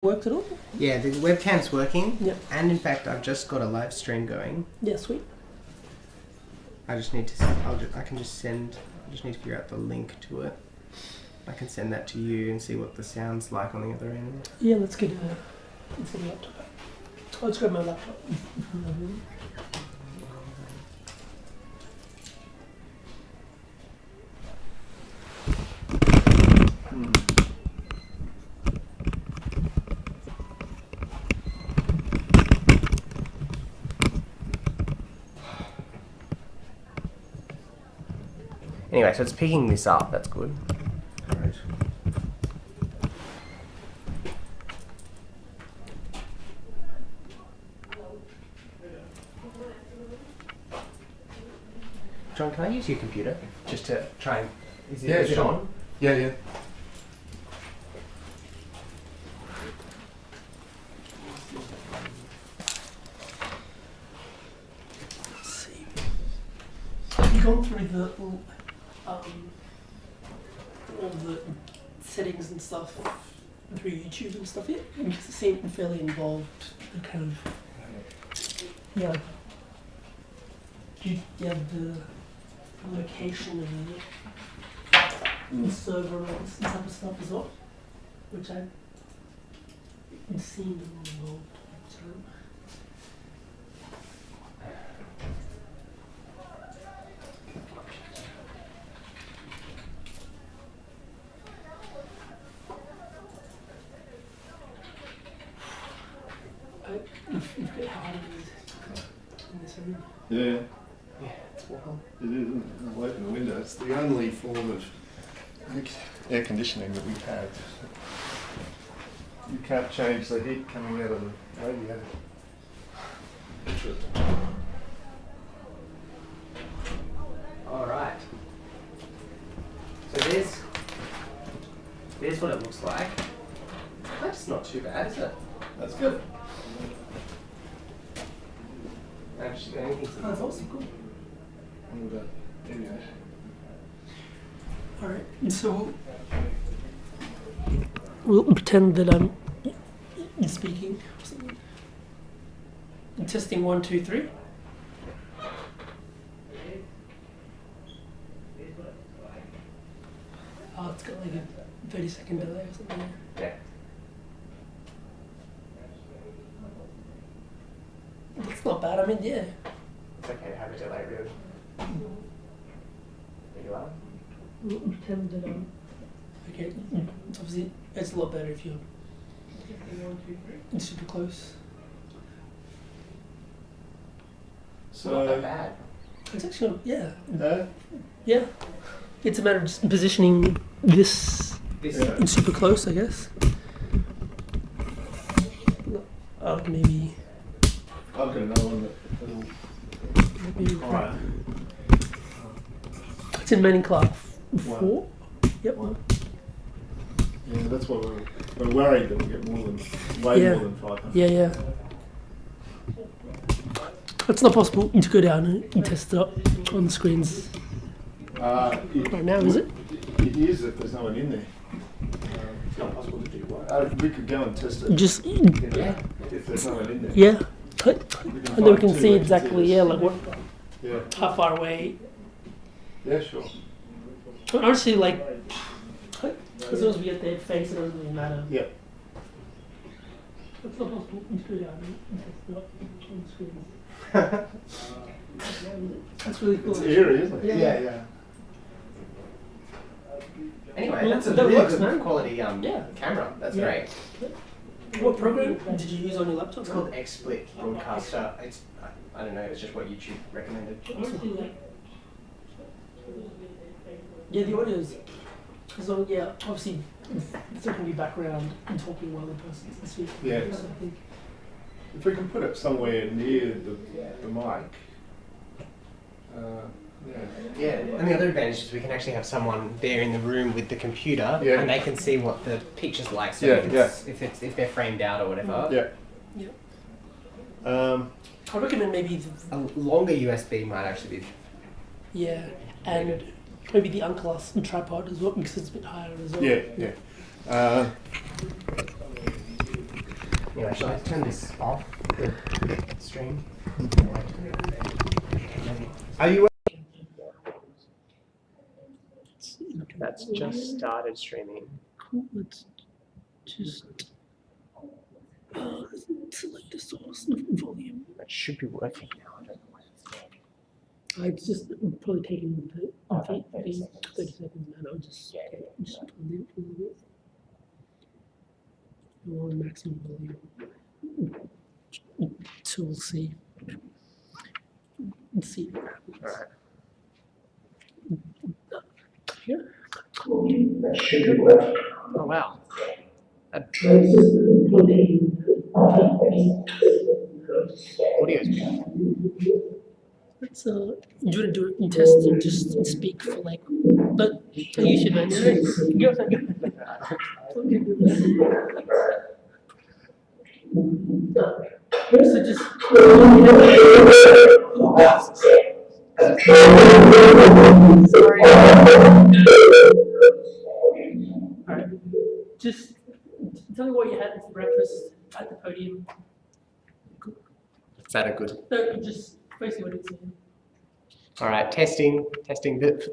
Worked at all? Yeah, the webcam's working. Yep. And in fact, I've just got a live stream going. Yeah, sweet. I just need to. I can just send. I just need to figure out the link to it. I can send that to you and see what the sound's like on the other end. Yeah, let's get a laptop out. Let's grab my laptop. Anyway, so it's picking this up. That's good. Right. John, can I use your computer just to try and? Is Yeah, it sure. on? Yeah. Let's see. Have you gone through all the settings and stuff through YouTube and stuff yet? Because it seemed fairly involved. The kind of the location of the server and all this type of stuff as well, which I've seen involved. So. You've got how hard it is in this room. Yeah, Yeah, it's warm. it is, isn't it? I'll open the window. It's the only form of air conditioning that we have. You can't change the heat coming out of the radiator. All right. So there's what it looks like. That's not too bad, is it? That's good. Actually, anything. That's awesome, cool. Anyway. Alright, so we'll pretend that I'm speaking. Testing 1, 2, 3. Oh, it's got like a 30-second delay or something. Yeah. That's not bad. I mean, yeah. It's okay to have a delay, really. There you are. We'll pretend that okay. It's obviously it's a lot better if you're super close. Not that So, bad. It's actually yeah. no? Yeah. It's a matter of just positioning this This. Yeah. in super close, I guess. Maybe. I've got another one Maybe higher. it's in Manning Clark 4. One. Yep. One. Yeah, that's what we're worried that we'll get way Yeah. more than 500. Yeah. It's not possible to go down and test it up on the screens right now, is it? It is if there's no one in there. It's not possible to do what? We could go and test it. Just Yeah. If there's no one in there. yeah. And then we can see exactly like what Yeah. how far away. Yeah, sure. But honestly, like as long as we get their face, it doesn't really matter. Yeah. It's not possible to go down and test it up on the screens. That's really cool. It's eerie, isn't it? Yeah. Anyway, Well, that's a that really works, good man. quality Yeah. camera. That's Yeah. great. What program did you use on your laptop? It's called XSplit Broadcaster. It's I don't know. It's just what YouTube recommended. Yeah, the audio is. So yeah, obviously there can be background and talking while the person's speaking. Yeah. So I think. If we can put it somewhere near the mic. Yeah, and the other advantage is we can actually have someone there in the room with the computer, Yeah. and they can see what the picture's like. So Yeah, if they're framed out or whatever. Yeah. Yeah. I recommend maybe A longer USB might actually be. yeah, and maybe the unclass tripod as well because it's a bit higher as well. Yeah. Anyway, shall I turn this off, the stream? Are you? That's just started streaming. Cool. Let's just select the source volume. That should be working now. I don't know why it's not. I've just probably taken the 30 seconds, man. I'll just pull it a little bit. We're on maximum volume. So we'll see. Let's see what happens. Alright. Here. Oh wow. Audio's good. Let's you want to do a test and just speak for like, but you should man. So just sorry. Just tell me what you had for breakfast at the podium. Is that a good? No, just basically what it's saying. All right, testing.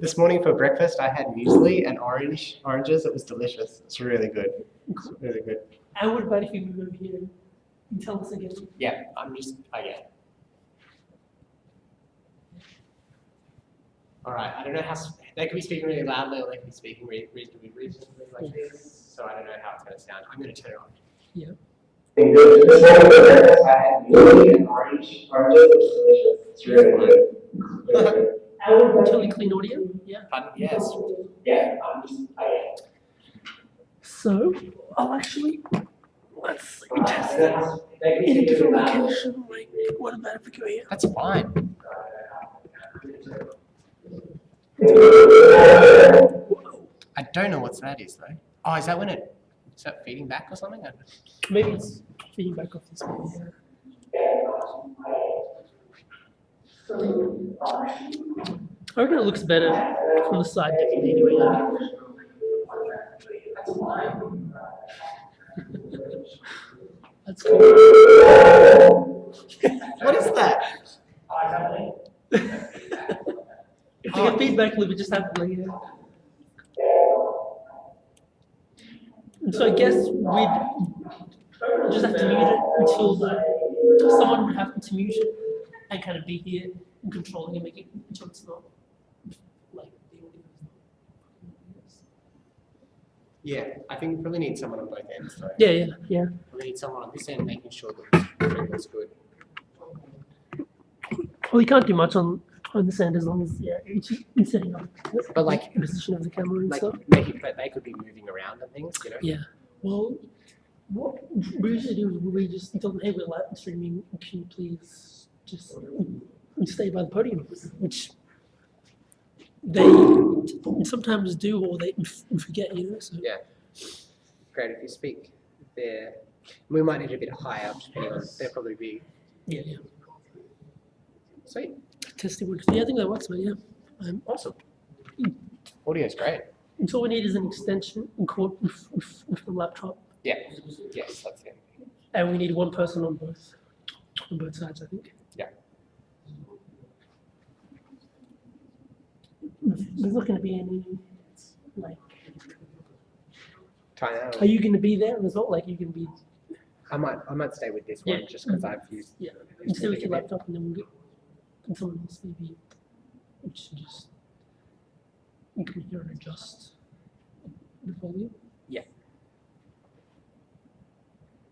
This morning for breakfast, I had muesli and oranges. It was delicious. It's really good. It's really good. And what about if you move over here and tell us again? Yeah, okay. All right, I don't know how, they could be speaking really loudly or they could be speaking reasonably like this. So I don't know how it's going to sound. I'm going to turn it on. Yeah. This morning for breakfast, I had muesli and oranges. It was delicious. It's really good. Totally clean audio? Yeah. Pardon? Yes. Yeah, okay. So, I'll actually, let's test it in a different location. Like, what about if we go here? That's fine. I don't know what that is though. Oh, is that feeding back or something? I don't know. Maybe it's feeding back off this one here. I reckon it looks better from the side definitely anyway. That's cool. What is that? If they get feedback loop, it just happens like that. So I guess we'd just have to mute it until someone would have to mute it and kind of be here and controlling and making sure it's not like the audio is not. Yeah, I think we probably need someone on both ends though. Yeah. We need someone on this end making sure that the stream is good. Well, you can't do much on this end as long as it's setting up But like the position of the camera and like stuff. but they could be moving around and things, you know? Yeah. Well, what we usually do is we just tell them, hey, we're live streaming. Can you please just stay by the podium? Which they sometimes do, or they forget, you know. So. Yeah. Great, if you speak there, we might need a bit higher, depending on, they'll probably be. Yeah. Sweet. Testing works. Yeah, I think that works, man. Yeah. Awesome. Audio's great. And so all we need is an extension cord with the laptop. Yeah. Yes, that's it. And we need one person on both sides, I think. Yeah. There's not going to be any, like... Time. Are you going to be there as well? Like, you can be... I might stay with this one just because I've used. Yeah. You stay with your laptop and then we'll get... And someone else maybe... Which just... You can hear and adjust the volume. Yeah.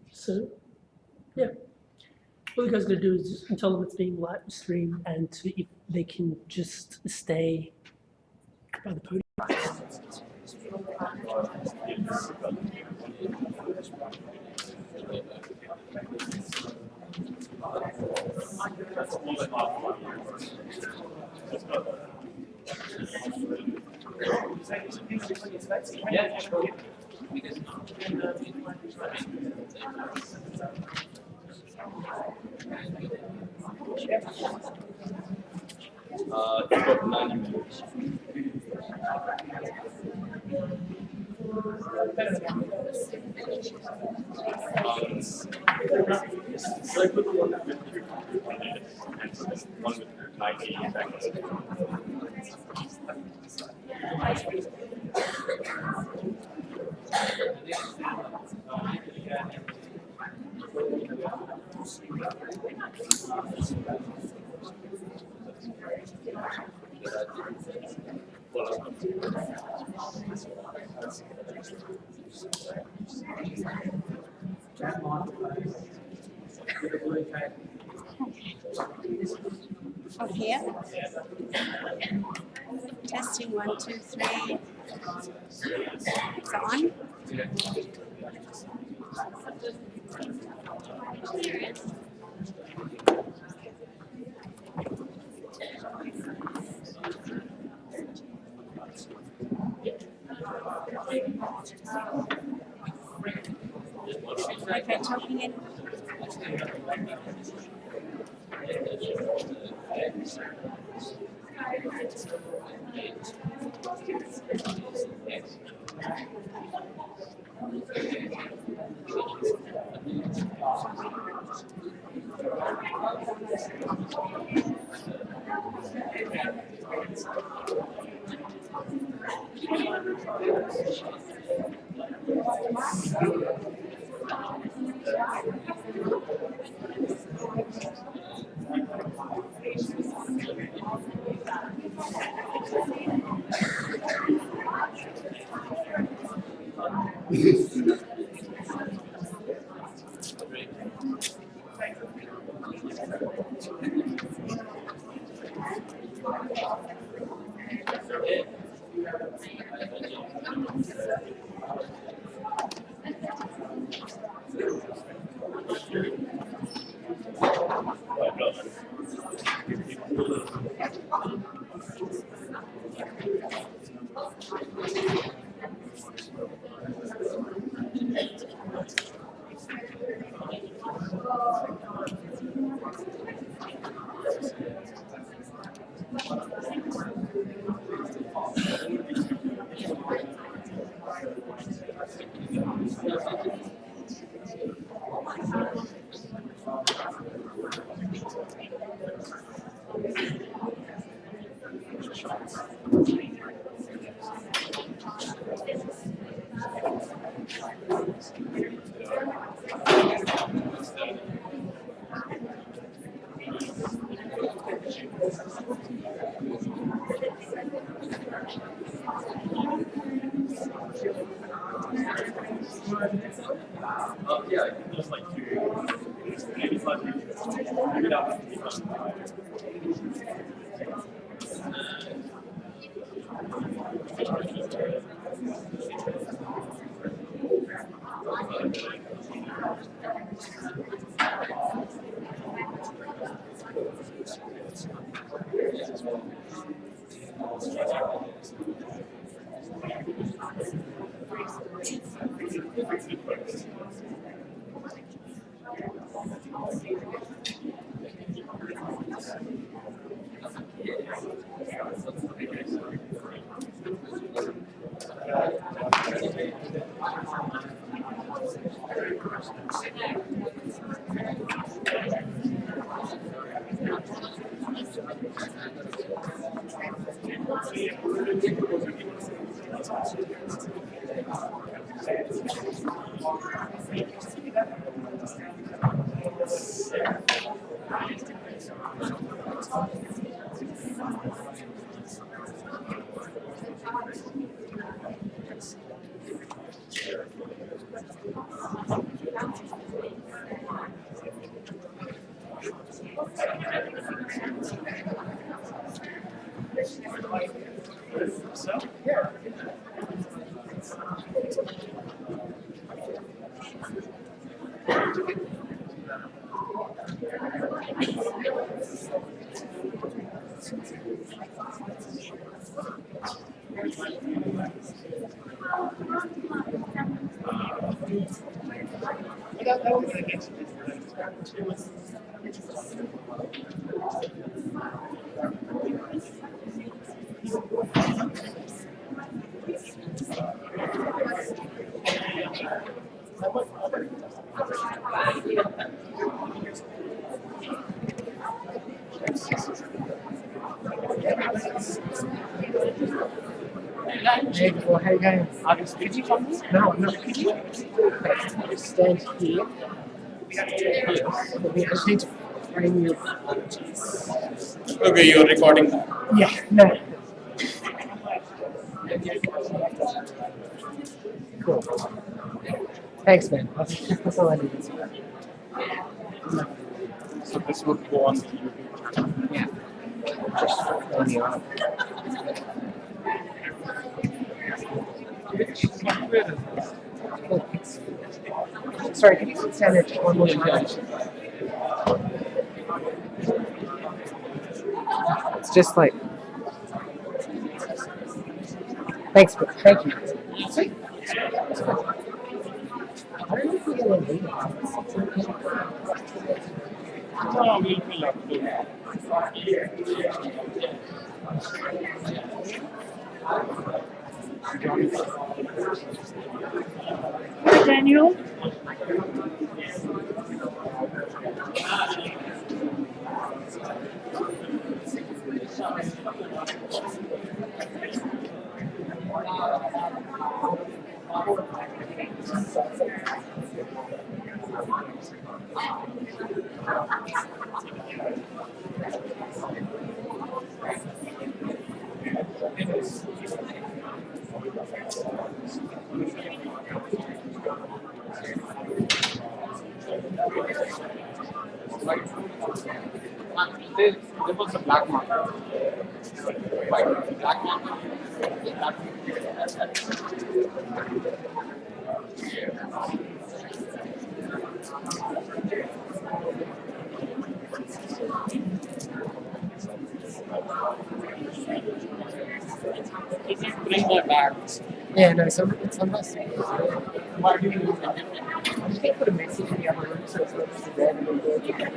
So, yeah. What you guys are going to do is just tell them it's being live streamed and if they can just stay by the podium. It's got 90 minutes. So I put the one with 1 minute and one with 90 seconds. From here. Testing 1, 2, 3. It's on. Okay, talking in. Yeah, just like 2, maybe slightly. Maybe that would be fun. Hey, well, how you going? Could you come? No, I'm not. Could you? Okay, just stand here. Yes. I just need to frame your apologies. Okay, you're recording that. Yeah, no. Cool. Thanks, man. That's all I need. So this would go on to YouTube. Yeah. Just on the arm. Sorry, can you stand there just one more time? It's just like. Thanks, but thank you. I don't know if we're gonna need it. No, we'll fill up. Daniel? There was a black market. Black market. If you bring my bags, Yeah, no, sometimes. why do you use a different? I just can't put a message in the other room so it's not just a random word. Yes.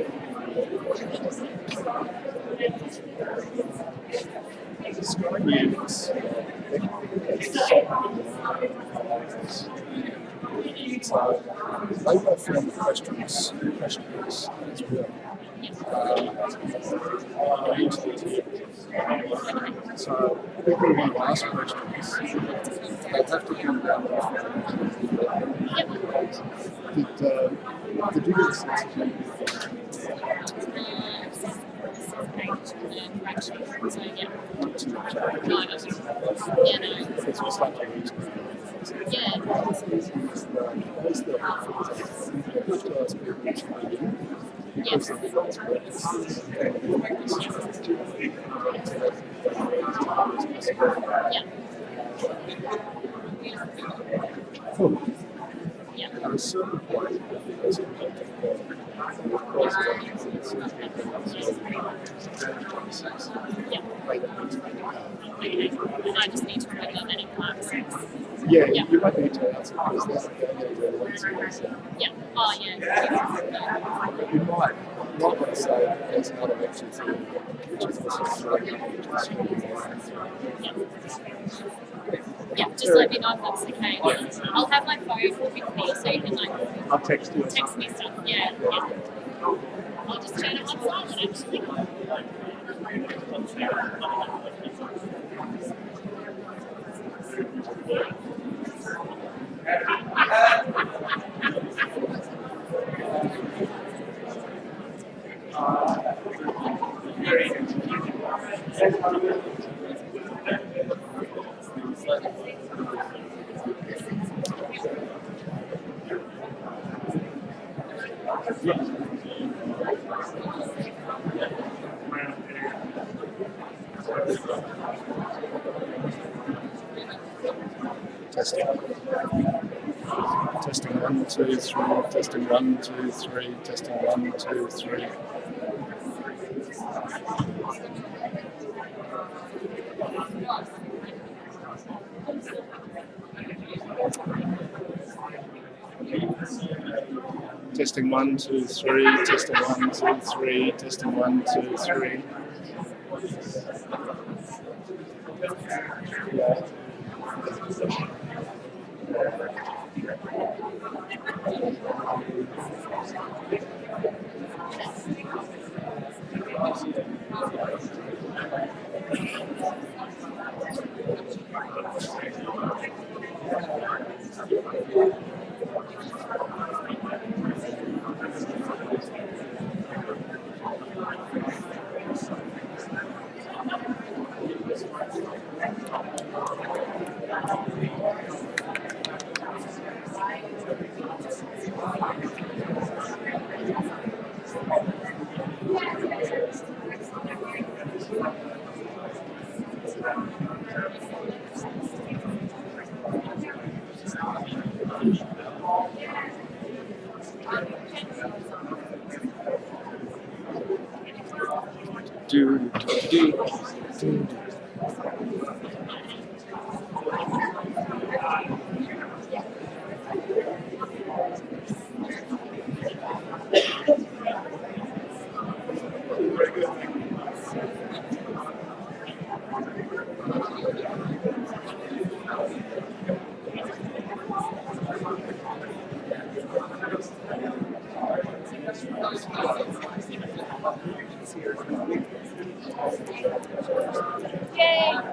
So they both found questions as well. So people who ask questions, they have to come down with did you get a sense of it's just like your experience. Cool. At a certain point, there's a I just need to put them in class. yeah, you might need to answer because that's the Yeah. Oh, yeah. you might want to say there's another lecture through, which is also struggling. Yeah, just let me know if that's the case. I'll have my phone with me so you can I'll text you. text me stuff. Yeah. I'll just turn it on silent actually. Testing. Testing 1, 2, 3. Testing 1, 2, 3. Testing 1, 2, 3. Testing 1, 2, 3. Testing 1, 2, 3. Testing 1, 2, 3. Yay!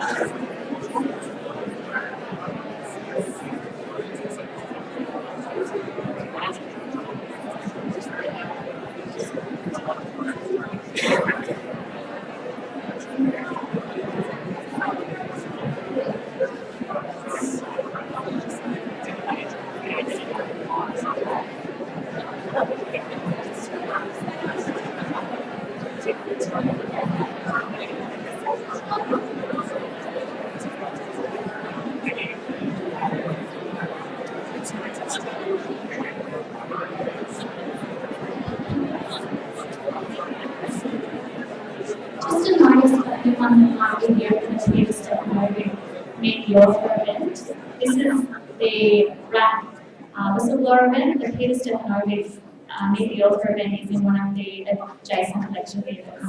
Just a notice for anyone who might be here from the previous mediocre event. This is the whistleblower event. The Peter Stefanovic mediocre event is in one of the adjacent lecture theatres.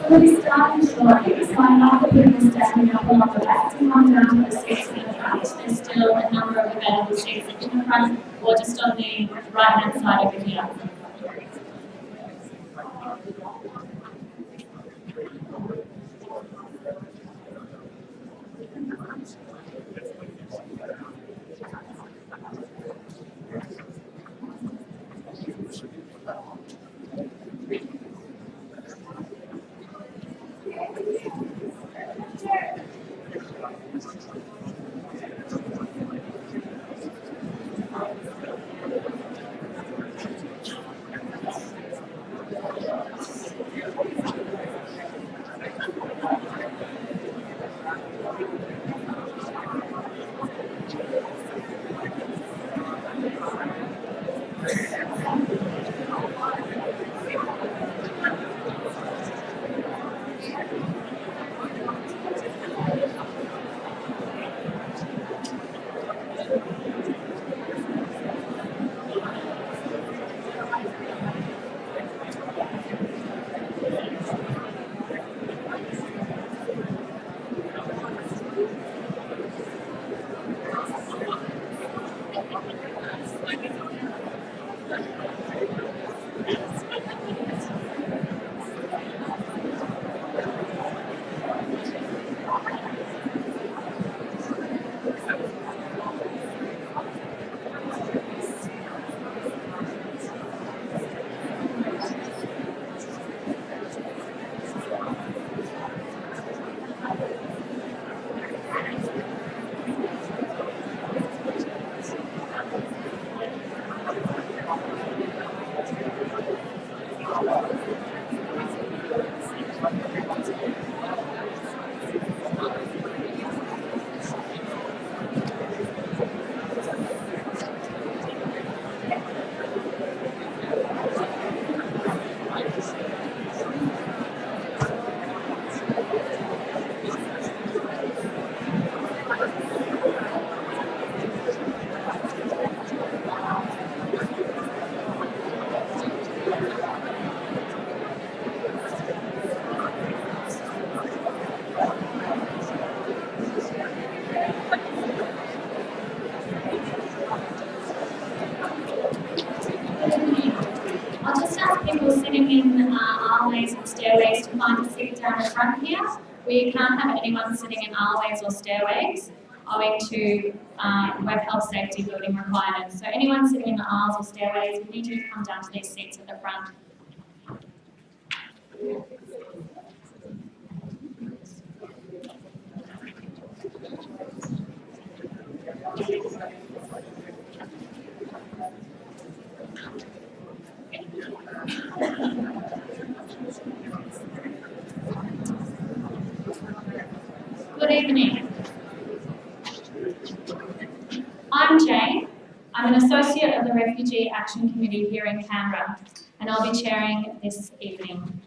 We'll be starting shortly, so I have the people standing up along the back to come down to the seats in the front. There's still a number of available seats in the front or just on the right-hand side over here. I'll just ask people sitting in aisleways and stairways to find a seat down the front here. We can't have anyone sitting in aisleways or stairways owing to web health safety building requirements. So anyone sitting in the aisles or stairways, we need you to come down to these seats at the front. Good evening. I'm Jane. I'm an associate of the Refugee Action Committee here in Canberra, and I'll be chairing this evening.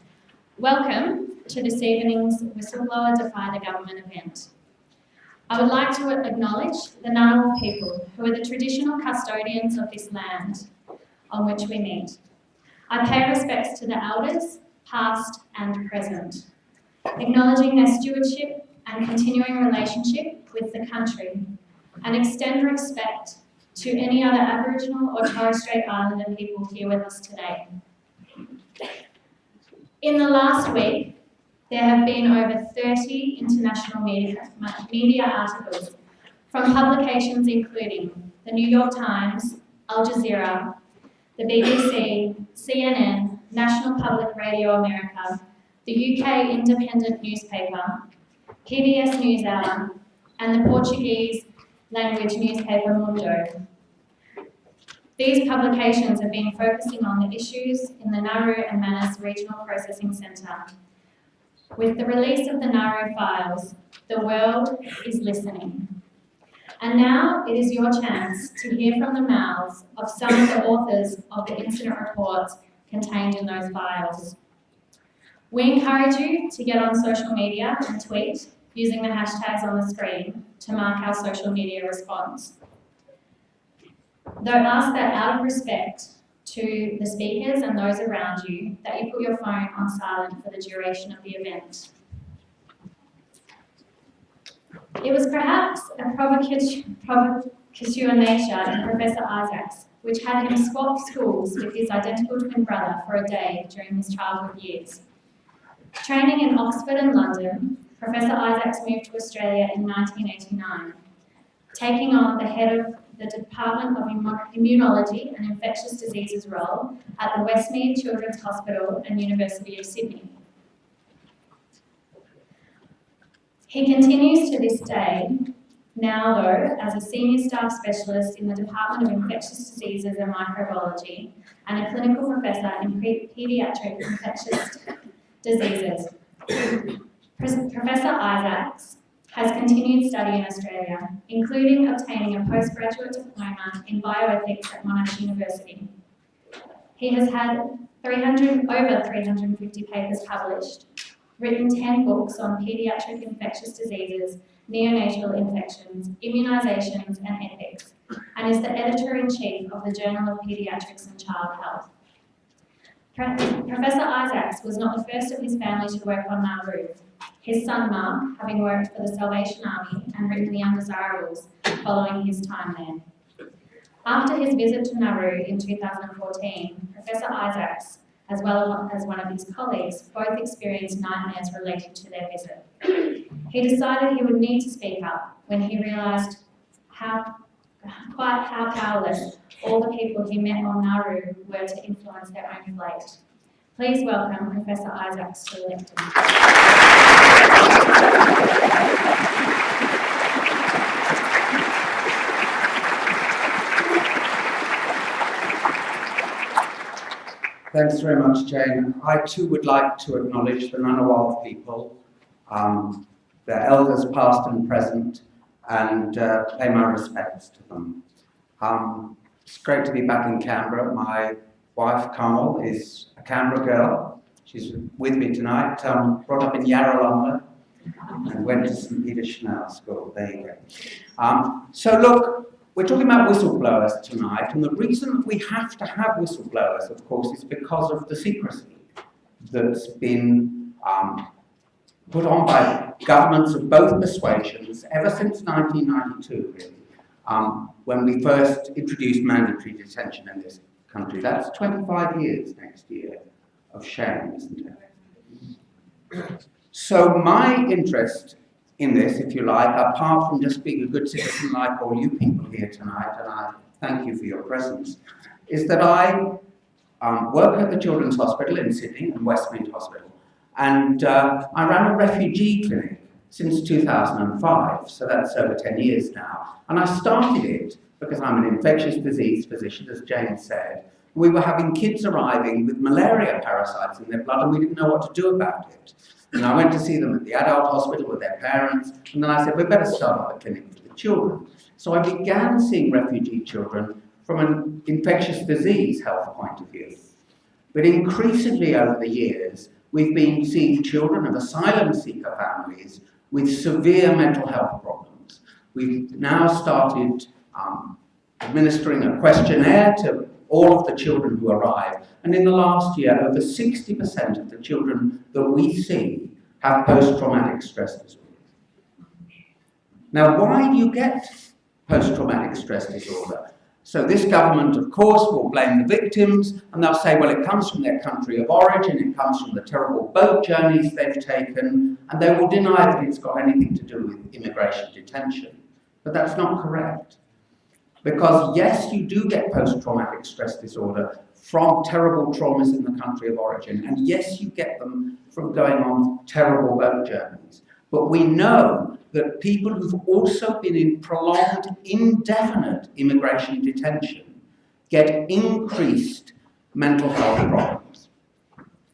Welcome to this evening's Whistleblower Defy the Government event. I would like to acknowledge the Nauru people, who are the traditional custodians of this land on which we meet. I pay respects to the elders, past and present, acknowledging their stewardship and continuing relationship with the country, and extend respect to any other Aboriginal or Torres Strait Islander people here with us today. In the last week, there have been over 30 international media articles from publications including the New York Times, Al Jazeera, the BBC, CNN, National Public Radio America, the UK Independent newspaper, PBS NewsHour, and the Portuguese language newspaper Mundo. These publications have been focusing on the issues in the Nauru and Manus Regional Processing Centre. With the release of the Nauru files, the world is listening. And now it is your chance to hear from the mouths of some of the authors of the incident reports contained in those files. We encourage you to get on social media and tweet using the hashtags on the screen to mark our social media response. Though ask that out of respect to the speakers and those around you that you put your phone on silent for the duration of the event. It was perhaps a provocateur nature in Professor Isaacs, which had him swap schools with his identical twin brother for a day during his childhood years. Training in Oxford and London, Professor Isaacs moved to Australia in 1989, taking on the head of the Department of Immunology and Infectious Diseases role at the Westmead Children's Hospital and University of Sydney. He continues to this day, now though, as a senior staff specialist in the Department of Infectious Diseases and Microbiology and a clinical professor in paediatric infectious diseases. Professor Isaacs has continued study in Australia, including obtaining a postgraduate diploma in bioethics at Monash University. He has had over 350 papers published, written 10 books on paediatric infectious diseases, neonatal infections, immunisations and ethics, and is the editor-in-chief of the Journal of Paediatrics and Child Health. Professor Isaacs was not the first of his family to work on Nauru, his son Mark having worked for the Salvation Army and written The Undesirables following his time there. After his visit to Nauru in 2014, Professor Isaacs, as well as one of his colleagues, both experienced nightmares related to their visit. He decided he would need to speak up when he realised how powerless all the people he met on Nauru were to influence their own fate. Please welcome Professor Isaacs to the lectern. Thanks very much, Jane. I too would like to acknowledge the Ngunnawal people, their elders past and present, and pay my respects to them. It's great to be back in Canberra. My wife, Carmel, is a Canberra girl. She's with me tonight, brought up in Yarralumla and went to St. Peter Chanel School. There you go. So look, we're talking about whistleblowers tonight, and the reason that we have to have whistleblowers, of course, is because of the secrecy that's been put on by governments of both persuasions ever since 1992, really, when we first introduced mandatory detention in this country. That's 25 years next year of shame, isn't it? So my interest in this, if you like, apart from just being a good citizen like all you people here tonight, and I thank you for your presence, is that I work at the Children's Hospital in Sydney, and Westmead Hospital, and I ran a refugee clinic since 2005, so that's over 10 years now. And I started it because I'm an infectious disease physician, as Jane said. We were having kids arriving with malaria parasites in their blood, and we didn't know what to do about it. And I went to see them at the adult hospital with their parents, and then I said, we better start up a clinic for the children. So I began seeing refugee children from an infectious disease health point of view. But increasingly over the years, we've been seeing children of asylum seeker families with severe mental health problems. We've now started administering a questionnaire to all of the children who arrive, and in the last year, over 60% of the children that we see have post-traumatic stress disorder. Now, why do you get post-traumatic stress disorder? So this government, of course, will blame the victims, and they'll say, well, it comes from their country of origin, it comes from the terrible boat journeys they've taken, and they will deny that it's got anything to do with immigration detention. But that's not correct. Because yes, you do get post-traumatic stress disorder from terrible traumas in the country of origin, and yes, you get them from going on terrible boat journeys. But we know that people who've also been in prolonged, indefinite immigration detention get increased mental health problems.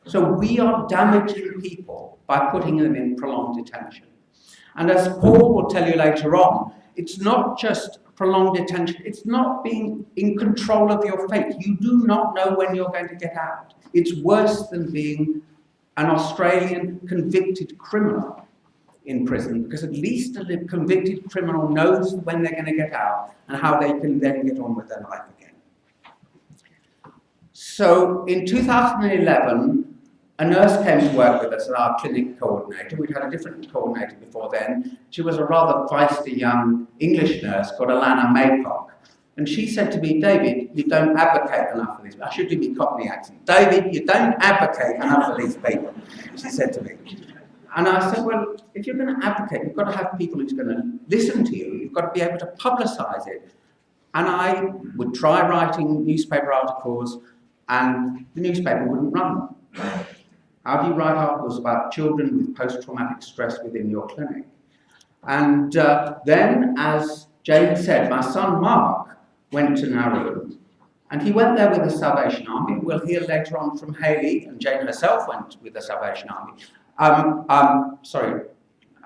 So we are damaging people by putting them in prolonged detention. And as Paul will tell you later on, it's not just prolonged detention, it's not being in control of your fate. You do not know when you're going to get out. It's worse than being an Australian convicted criminal in prison, because at least a convicted criminal knows when they're going to get out and how they can then get on with their life again. So in 2011, a nurse came to work with us as our clinic coordinator. We'd had a different coordinator before then. She was a rather feisty young English nurse called Alana Maycock. And she said to me, David, you don't advocate enough for these people. I should do my Cockney accent. David, you don't advocate enough for these people, she said to me. And I said, well, if you're going to advocate, you've got to have people who's going to listen to you. You've got to be able to publicise it. And I would try writing newspaper articles, and the newspaper wouldn't run them. How do you write articles about children with post-traumatic stress within your clinic? And then, as Jane said, my son Mark went to Nauru, and he went there with the Salvation Army. We'll hear later on from Hayley, and Jane herself went with the Salvation Army.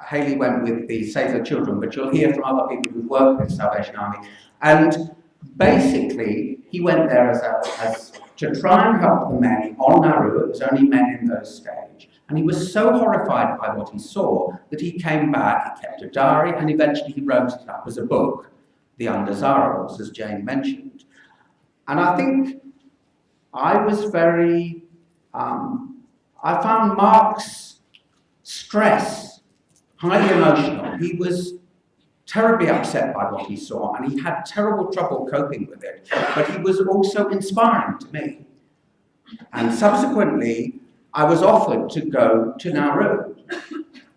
Hayley went with the Save the Children, but you'll hear from other people who've worked with the Salvation Army. And basically, he went there as to try and help the men on Nauru. It was only men in those stages. And he was so horrified by what he saw that he came back, he kept a diary, and eventually he wrote it up as a book, The Undesirables, as Jane mentioned. And I think I was very, I found Mark's stress highly emotional. He was terribly upset by what he saw, and he had terrible trouble coping with it. But he was also inspiring to me. And subsequently, I was offered to go to Nauru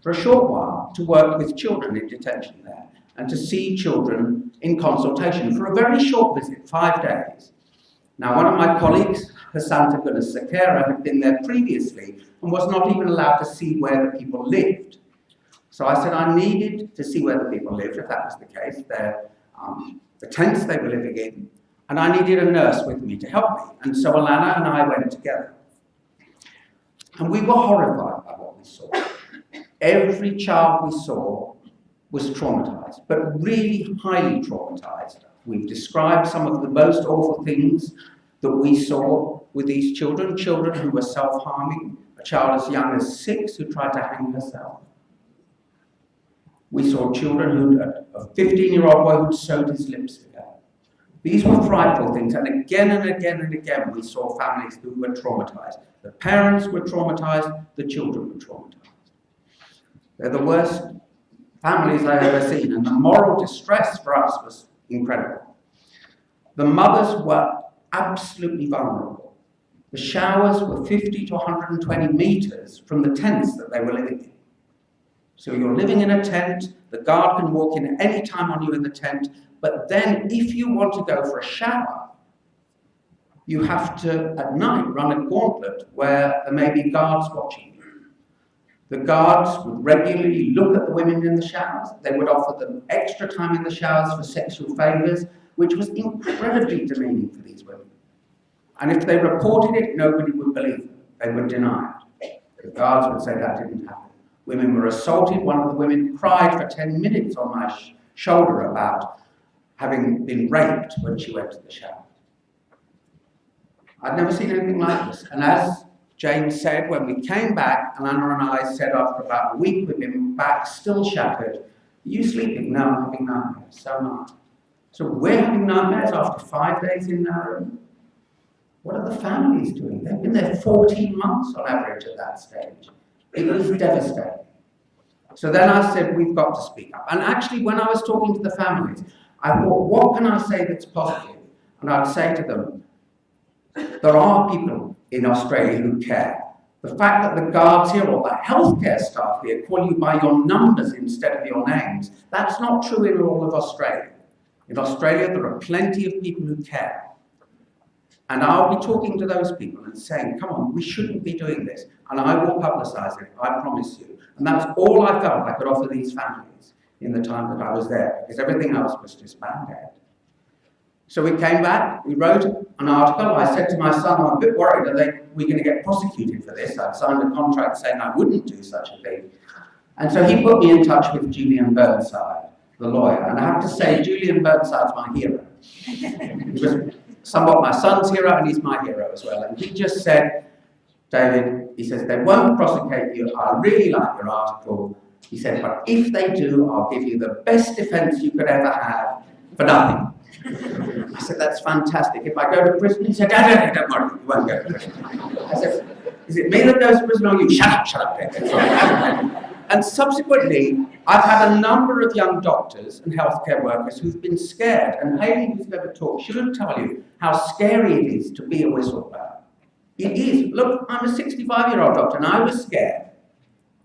for a short while to work with children in detention there and to see children in consultation for a very short visit, 5 days. Now, one of my colleagues, Hasanta Sakera, had been there previously and was not even allowed to see where the people lived. So I said I needed to see where the people lived, if that was the case, the tents they were living in, and I needed a nurse with me to help me. And so Alana and I went together. And we were horrified by what we saw. Every child we saw was traumatized, but really highly traumatized. We've described some of the most awful things that we saw with these children, children who were self-harming, a child as young as 6 who tried to hang herself. We saw children a 15-year-old boy who'd sewed his lips together. These were frightful things, and again and again and again we saw families who were traumatized. The parents were traumatized, the children were traumatized. They're the worst families I've ever seen, and the moral distress for us was incredible. The mothers were absolutely vulnerable. The showers were 50 to 120 meters from the tents that they were living in. So you're living in a tent, the guard can walk in any time on you in the tent, but then if you want to go for a shower, you have to, at night, run a gauntlet where there may be guards watching you. The guards would regularly look at the women in the showers. They would offer them extra time in the showers for sexual favours, which was incredibly demeaning for these women. And if they reported it, nobody would believe them. They would deny it. The guards would say that didn't happen. Women were assaulted. One of the women cried for 10 minutes on my shoulder about having been raped when she went to the shower. I'd never seen anything like this. And as Jane said, when we came back, Alana and I said after about a week, we've been back still shattered. Are you sleeping? No, I'm having nightmares. So am I. So we're having nightmares after 5 days in Nauru. What are the families doing? They've been there 14 months on average at that stage. It was devastating. So then I said, we've got to speak up. And actually, when I was talking to the families, I thought, what can I say that's positive? And I'd say to them, there are people in Australia who care. The fact that the guards here or the healthcare staff here call you by your numbers instead of your names, that's not true in all of Australia. In Australia, there are plenty of people who care. And I'll be talking to those people and saying, come on, we shouldn't be doing this. And I will publicise it, I promise you. And that's all I felt I could offer these families in the time that I was there, because everything else was just band-aid. So we came back, we wrote an article. I said to my son, I'm a bit worried, we're going to get prosecuted for this. I'd signed a contract saying I wouldn't do such a thing. And so he put me in touch with Julian Burnside, the lawyer. And I have to say, Julian Burnside's my hero. He was somewhat my son's hero, and he's my hero as well. And he just said, David, he says, they won't prosecute you. I really like your article. He said, but if they do, I'll give you the best defence you could ever have for nothing. I said, that's fantastic. If I go to prison, he said, don't worry, you won't go to prison. I said, is it me that goes to prison or you? Shut up, And subsequently, I've had a number of young doctors and healthcare workers who've been scared, and Hayley, who's going to talk, she'll tell you how scary it is to be a whistleblower. It is. Look, I'm a 65-year-old doctor, and I was scared.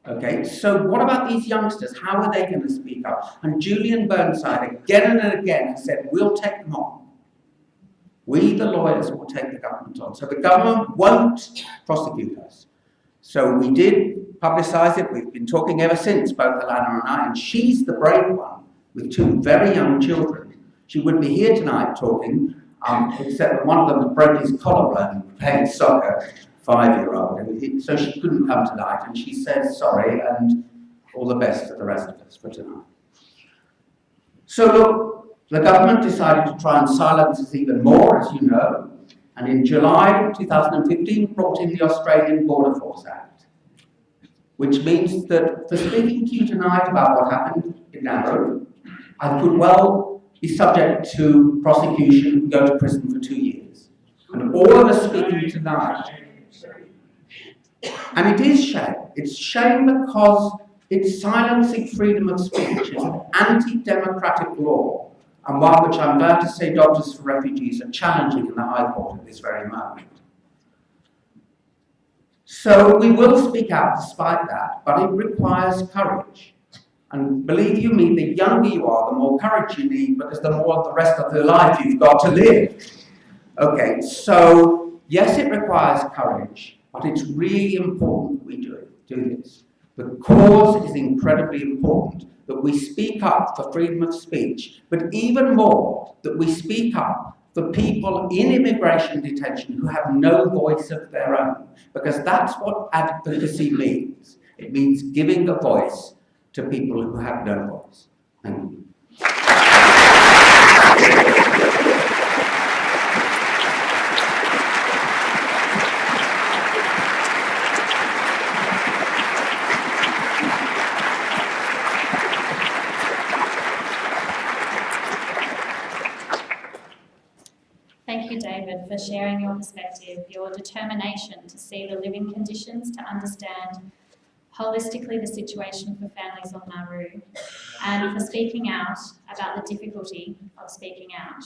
Okay, so what about these youngsters? How are they going to speak up? And Julian Burnside again and again has said, we'll take them on. We, the lawyers, will take the government on. So the government won't prosecute us. So we did publicise it. We've been talking ever since, both Alana and I, and she's the brave one with two very young children. She would be here tonight talking, except that one of them broke his collarbone playing soccer, 5-year-old, and so she couldn't come tonight, and she says sorry and all the best to the rest of us for tonight. So look, the government decided to try and silence us even more, as you know, and in July 2015 brought in the Australian Border Force Act, which means that for speaking to you tonight about what happened in Nauru, I could well be subject to prosecution and go to prison for 2 years. And all of us speaking tonight, and it is shame. It's shame because it's silencing freedom of speech. It's an anti-democratic law, and one which I'm glad to say Doctors for Refugees are challenging in the High Court at this very moment. So we will speak out despite that, but it requires courage. And believe you me, the younger you are, the more courage you need, because the more of the rest of your life you've got to live. Okay, so yes, it requires courage, but it's really important that we do this. The cause is incredibly important, that we speak up for freedom of speech, but even more, that we speak up for people in immigration detention who have no voice of their own, because that's what advocacy means. It means giving a voice to people who have no voice. Thank you. Thank you, David, for sharing your perspective, your determination to see the living conditions, to understand holistically the situation for families on Nauru, and for speaking out about the difficulty of speaking out.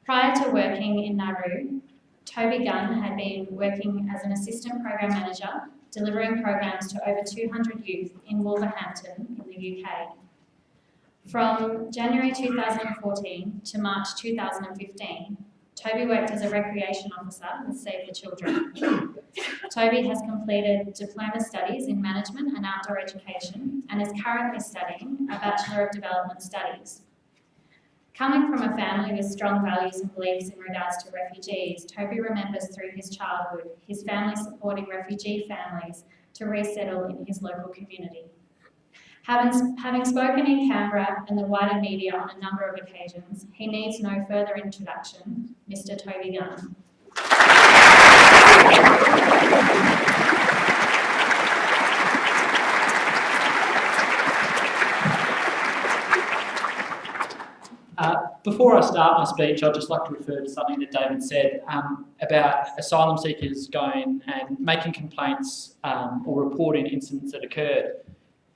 Prior to working in Nauru, Toby Gunn had been working as an assistant program manager, delivering programs to over 200 youth in Wolverhampton in the UK. From January 2014 to March 2015, Toby worked as a recreation officer with Save the Children. Toby has completed diploma studies in management and outdoor education and is currently studying a Bachelor of Development Studies. Coming from a family with strong values and beliefs in regards to refugees, Toby remembers through his childhood his family supporting refugee families to resettle in his local community. Having spoken in Canberra and the wider media on a number of occasions, he needs no further introduction, Mr. Toby Gunn. Before I start my speech, I'd just like to refer to something that David said about asylum seekers going and making complaints or reporting incidents that occurred.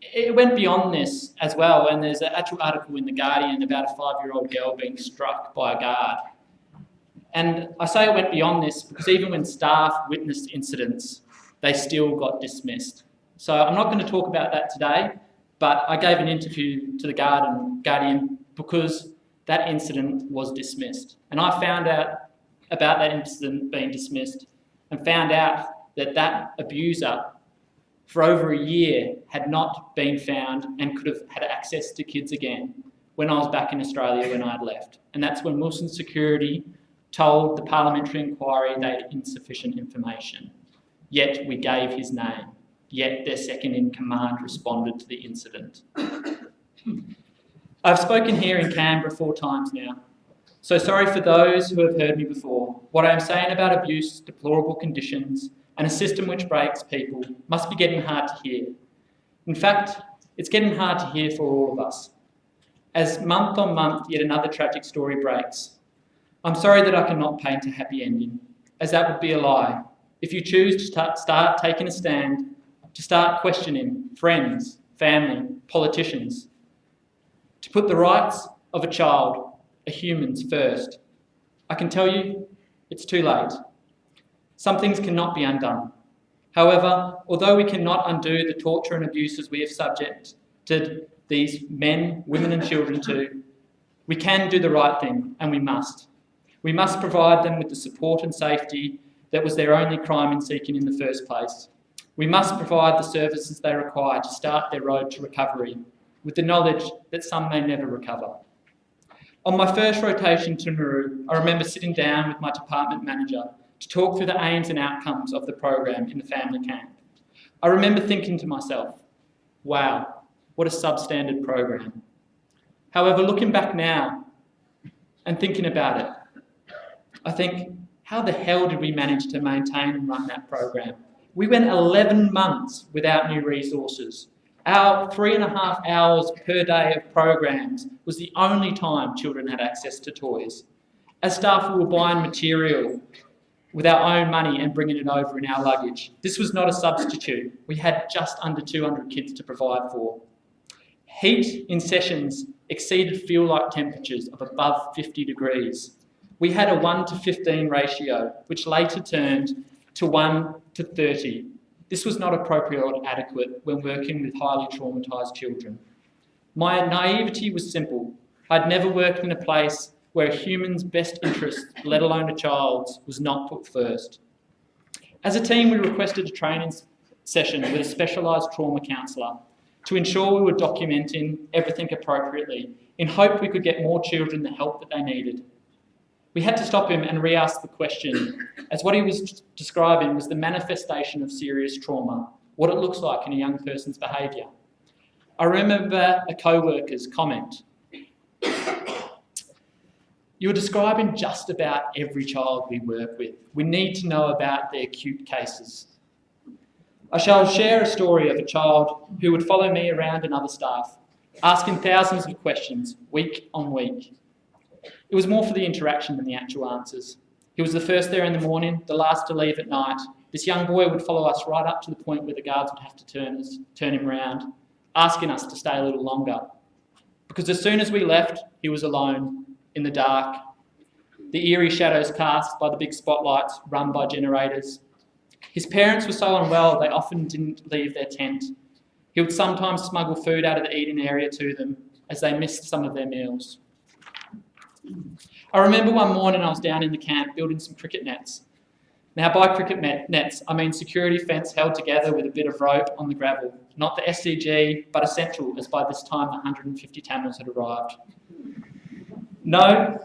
It went beyond this as well, and there's an actual article in The Guardian about a 5-year-old girl being struck by a guard. And I say it went beyond this because even when staff witnessed incidents, they still got dismissed. So I'm not going to talk about that today, but I gave an interview to The Guardian because that incident was dismissed. And I found out about that incident being dismissed and found out that that abuser for over a year had not been found and could have had access to kids again when I was back in Australia when I had left. And that's when Wilson Security told the parliamentary inquiry they had insufficient information. Yet we gave his name. Yet their second in command responded to the incident. I've spoken here in Canberra 4 times now. So sorry for those who have heard me before. What I am saying about abuse, deplorable conditions, and a system which breaks people must be getting hard to hear. In fact, it's getting hard to hear for all of us. As month on month, yet another tragic story breaks. I'm sorry that I cannot paint a happy ending, as that would be a lie. If you choose to start taking a stand, to start questioning friends, family, politicians, to put the rights of a child, a human's first, I can tell you it's too late. Some things cannot be undone. However, although we cannot undo the torture and abuses we have subjected these men, women and children to, we can do the right thing, and we must. We must provide them with the support and safety that was their only crime in seeking in the first place. We must provide the services they require to start their road to recovery, with the knowledge that some may never recover. On my first rotation to Nauru, I remember sitting down with my department manager to talk through the aims and outcomes of the program in the family camp. I remember thinking to myself, wow, what a substandard program. However, looking back now and thinking about it, I think, how the hell did we manage to maintain and run that program? We went 11 months without new resources. Our 3.5 hours per day of programs was the only time children had access to toys. As staff, we were buying material with our own money and bringing it over in our luggage. This was not a substitute. We had just under 200 kids to provide for. Heat in sessions exceeded feel-like temperatures of above 50 degrees. We had a 1:15 ratio, which later turned to 1:30. This was not appropriate or adequate when working with highly traumatised children. My naivety was simple. I'd never worked in a place where a human's best interest, let alone a child's, was not put first. As a team, we requested a training session with a specialised trauma counsellor to ensure we were documenting everything appropriately, in hope we could get more children the help that they needed. We had to stop him and re-ask the question, as what he was describing was the manifestation of serious trauma, what it looks like in a young person's behaviour. I remember a co-worker's comment. You're describing just about every child we work with. We need to know about their acute cases. I shall share a story of a child who would follow me around and other staff, asking thousands of questions, week on week. It was more for the interaction than the actual answers. He was the first there in the morning, the last to leave at night. This young boy would follow us right up to the point where the guards would have to turn him round, asking us to stay a little longer. Because as soon as we left, he was alone, in the dark, the eerie shadows cast by the big spotlights run by generators. His parents were so unwell they often didn't leave their tent. He would sometimes smuggle food out of the eating area to them as they missed some of their meals. I remember one morning I was down in the camp building some cricket nets. Now by cricket nets, I mean security fence held together with a bit of rope on the gravel. Not the SCG, but essential, as by this time 150 Tamils had arrived. No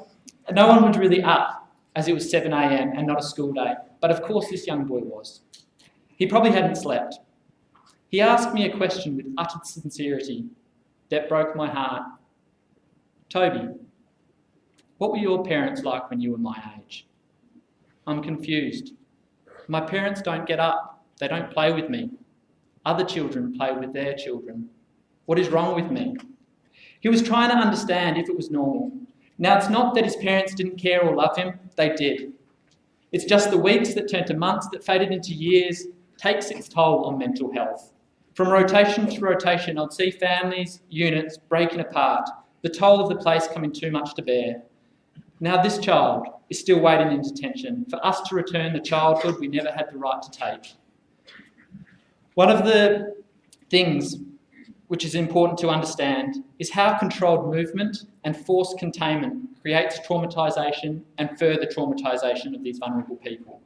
one was really up, as it was 7 a.m. and not a school day, but of course this young boy was. He probably hadn't slept. He asked me a question with utter sincerity that broke my heart. Toby, what were your parents like when you were my age? I'm confused. My parents don't get up. They don't play with me. Other children play with their children. What is wrong with me? He was trying to understand if it was normal. Now, it's not that his parents didn't care or love him. They did. It's just the weeks that turned to months that faded into years takes its toll on mental health. From rotation to rotation, I'd see families, units breaking apart, the toll of the place coming too much to bear. Now this child is still waiting in detention for us to return the childhood we never had the right to take. One of the things which is important to understand is how controlled movement and forced containment creates traumatisation and further traumatisation of these vulnerable people.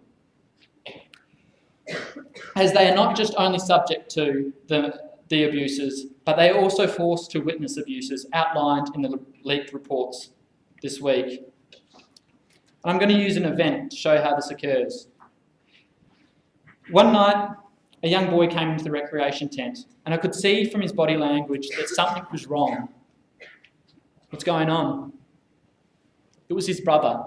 As they are not just only subject to the abuses, but they are also forced to witness abuses outlined in the leaked reports this week. I'm going to use an event to show how this occurs. One night, a young boy came into the recreation tent, and I could see from his body language that something was wrong. What's going on? It was his brother.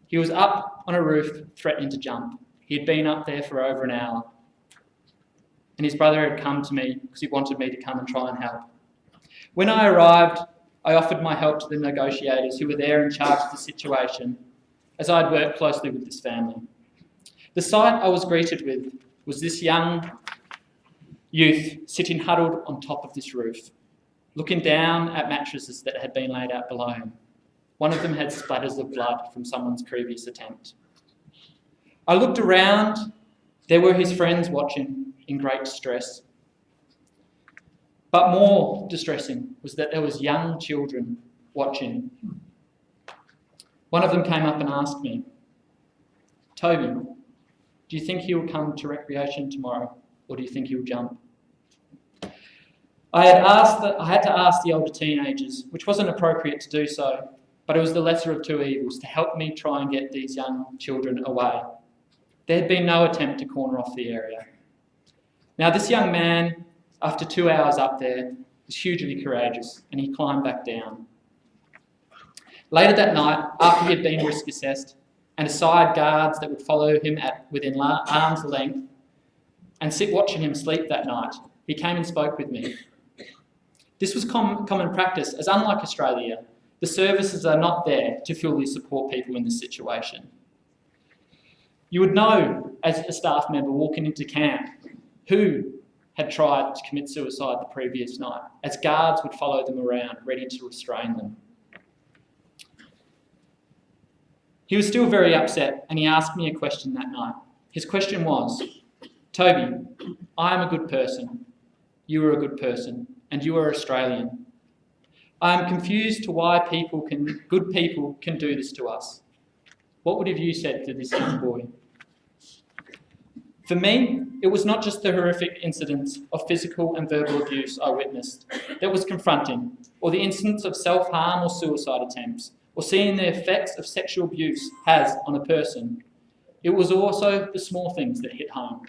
He was up on a roof threatening to jump. He had been up there for over an hour. And his brother had come to me because he wanted me to come and try and help. When I arrived, I offered my help to the negotiators who were there in charge of the situation, as I'd worked closely with this family. The sight I was greeted with was this young youth sitting huddled on top of this roof, looking down at mattresses that had been laid out below him. One of them had splatters of blood from someone's previous attempt. I looked around. There were his friends watching in great distress. But more distressing was that there was young children watching. One of them came up and asked me, "Toby, do you think he will come to recreation tomorrow, or do you think he'll jump?" I had to ask the older teenagers, which wasn't appropriate to do so, but it was the lesser of two evils to help me try and get these young children away. There had been no attempt to corner off the area. Now, this young man, after 2 hours up there, was hugely courageous, and he climbed back down. Later that night, after he had been risk assessed, and assigned guards that would follow him within arm's length and sit watching him sleep that night, he came and spoke with me. This was common practice, as unlike Australia, the services are not there to fully support people in this situation. You would know, as a staff member walking into camp, who had tried to commit suicide the previous night, as guards would follow them around, ready to restrain them. He was still very upset, and he asked me a question that night. His question was, "Toby, I am a good person. You are a good person, and you are Australian. I am confused to why good people can do this to us. What would have you said to this young boy?" For me, it was not just the horrific incidents of physical and verbal abuse I witnessed that was confronting, or the incidents of self-harm or suicide attempts, or seeing the effects of sexual abuse has on a person. It was also the small things that hit home.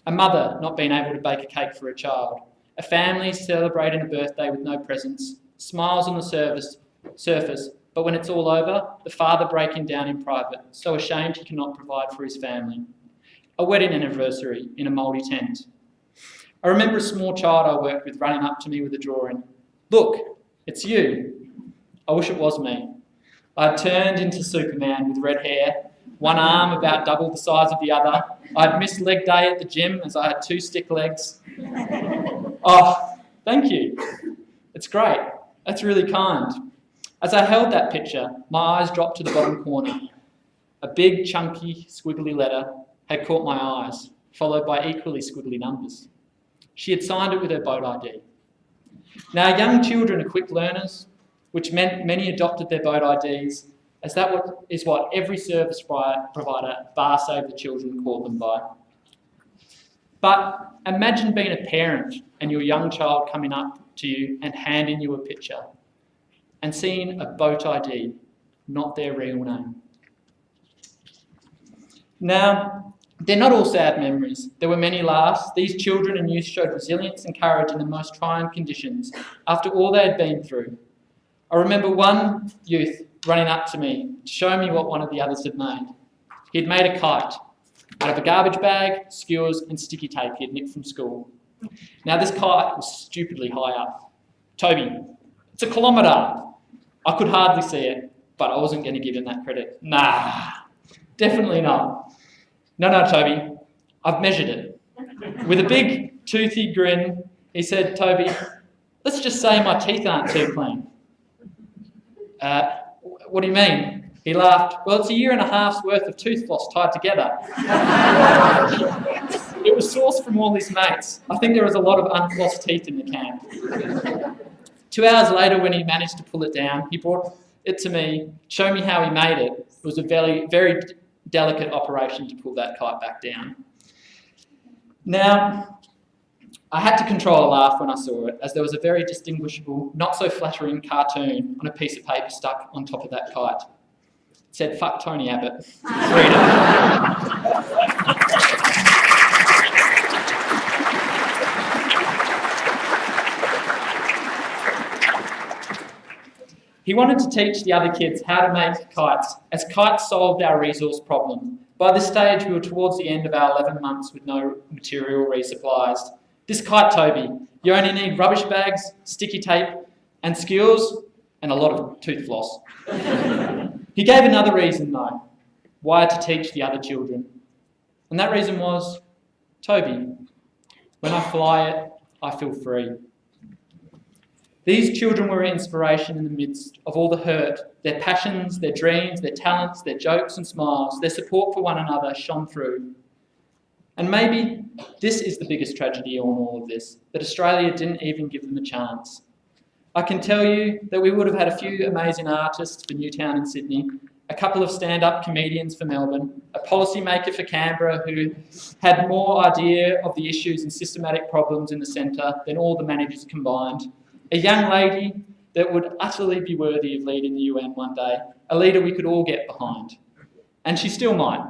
A mother not being able to bake a cake for a child, a family celebrating a birthday with no presents, smiles on the surface, but when it's all over, the father breaking down in private, so ashamed he cannot provide for his family. A wedding anniversary in a mouldy tent. I remember a small child I worked with running up to me with a drawing. "Look, it's you." I wish it was me. I had turned into Superman with red hair, one arm about double the size of the other. I had missed leg day at the gym as I had 2 stick legs. "Oh, thank you. It's great. That's really kind." As I held that picture, my eyes dropped to the bottom corner. A big, chunky, squiggly letter had caught my eyes, followed by equally squiggly numbers. She had signed it with her boat ID. Now, young children are quick learners, which meant many adopted their boat IDs, as that is what every service provider, bar Save the Children, called them by. But imagine being a parent and your young child coming up to you and handing you a picture and seeing a boat ID, not their real name. Now, they're not all sad memories. There were many laughs. These children and youth showed resilience and courage in the most trying conditions after all they had been through. I remember one youth running up to me to show me what one of the others had made. He had made a kite out of a garbage bag, skewers and sticky tape he had nicked from school. Now this kite was stupidly high up. "Toby, it's 1 kilometre." I could hardly see it, but I wasn't going to give him that credit. Nah, definitely not. No, Toby, I've measured it. With a big, toothy grin, he said, "Toby, let's just say my teeth aren't too clean." What do you mean? He laughed. "Well, it's 1.5 years worth of tooth floss tied together." It was sourced from all his mates. I think there was a lot of unflossed teeth in the camp. 2 hours later, when he managed to pull it down, he brought it to me, show me how he made it. It was a very, very delicate operation to pull that kite back down. Now, I had to control a laugh when I saw it, as there was a very distinguishable, not so flattering cartoon on a piece of paper stuck on top of that kite. It said, "Fuck Tony Abbott." Freedom. He wanted to teach the other kids how to make kites, as kites solved our resource problem. By this stage, we were towards the end of our 11 months with no material resupplies. This kite, Toby, you only need rubbish bags, sticky tape, and skills, and a lot of tooth floss. He gave another reason, though, why to teach the other children. And that reason was, Toby, when I fly it, I feel free. These children were inspiration in the midst of all the hurt. Their passions, their dreams, their talents, their jokes and smiles, their support for one another shone through. And maybe this is the biggest tragedy on all of this, that Australia didn't even give them a chance. I can tell you that we would have had a few amazing artists for Newtown and Sydney, a couple of stand-up comedians for Melbourne, a policymaker for Canberra who had more idea of the issues and systematic problems in the centre than all the managers combined, a young lady that would utterly be worthy of leading the UN one day, a leader we could all get behind. And she still might.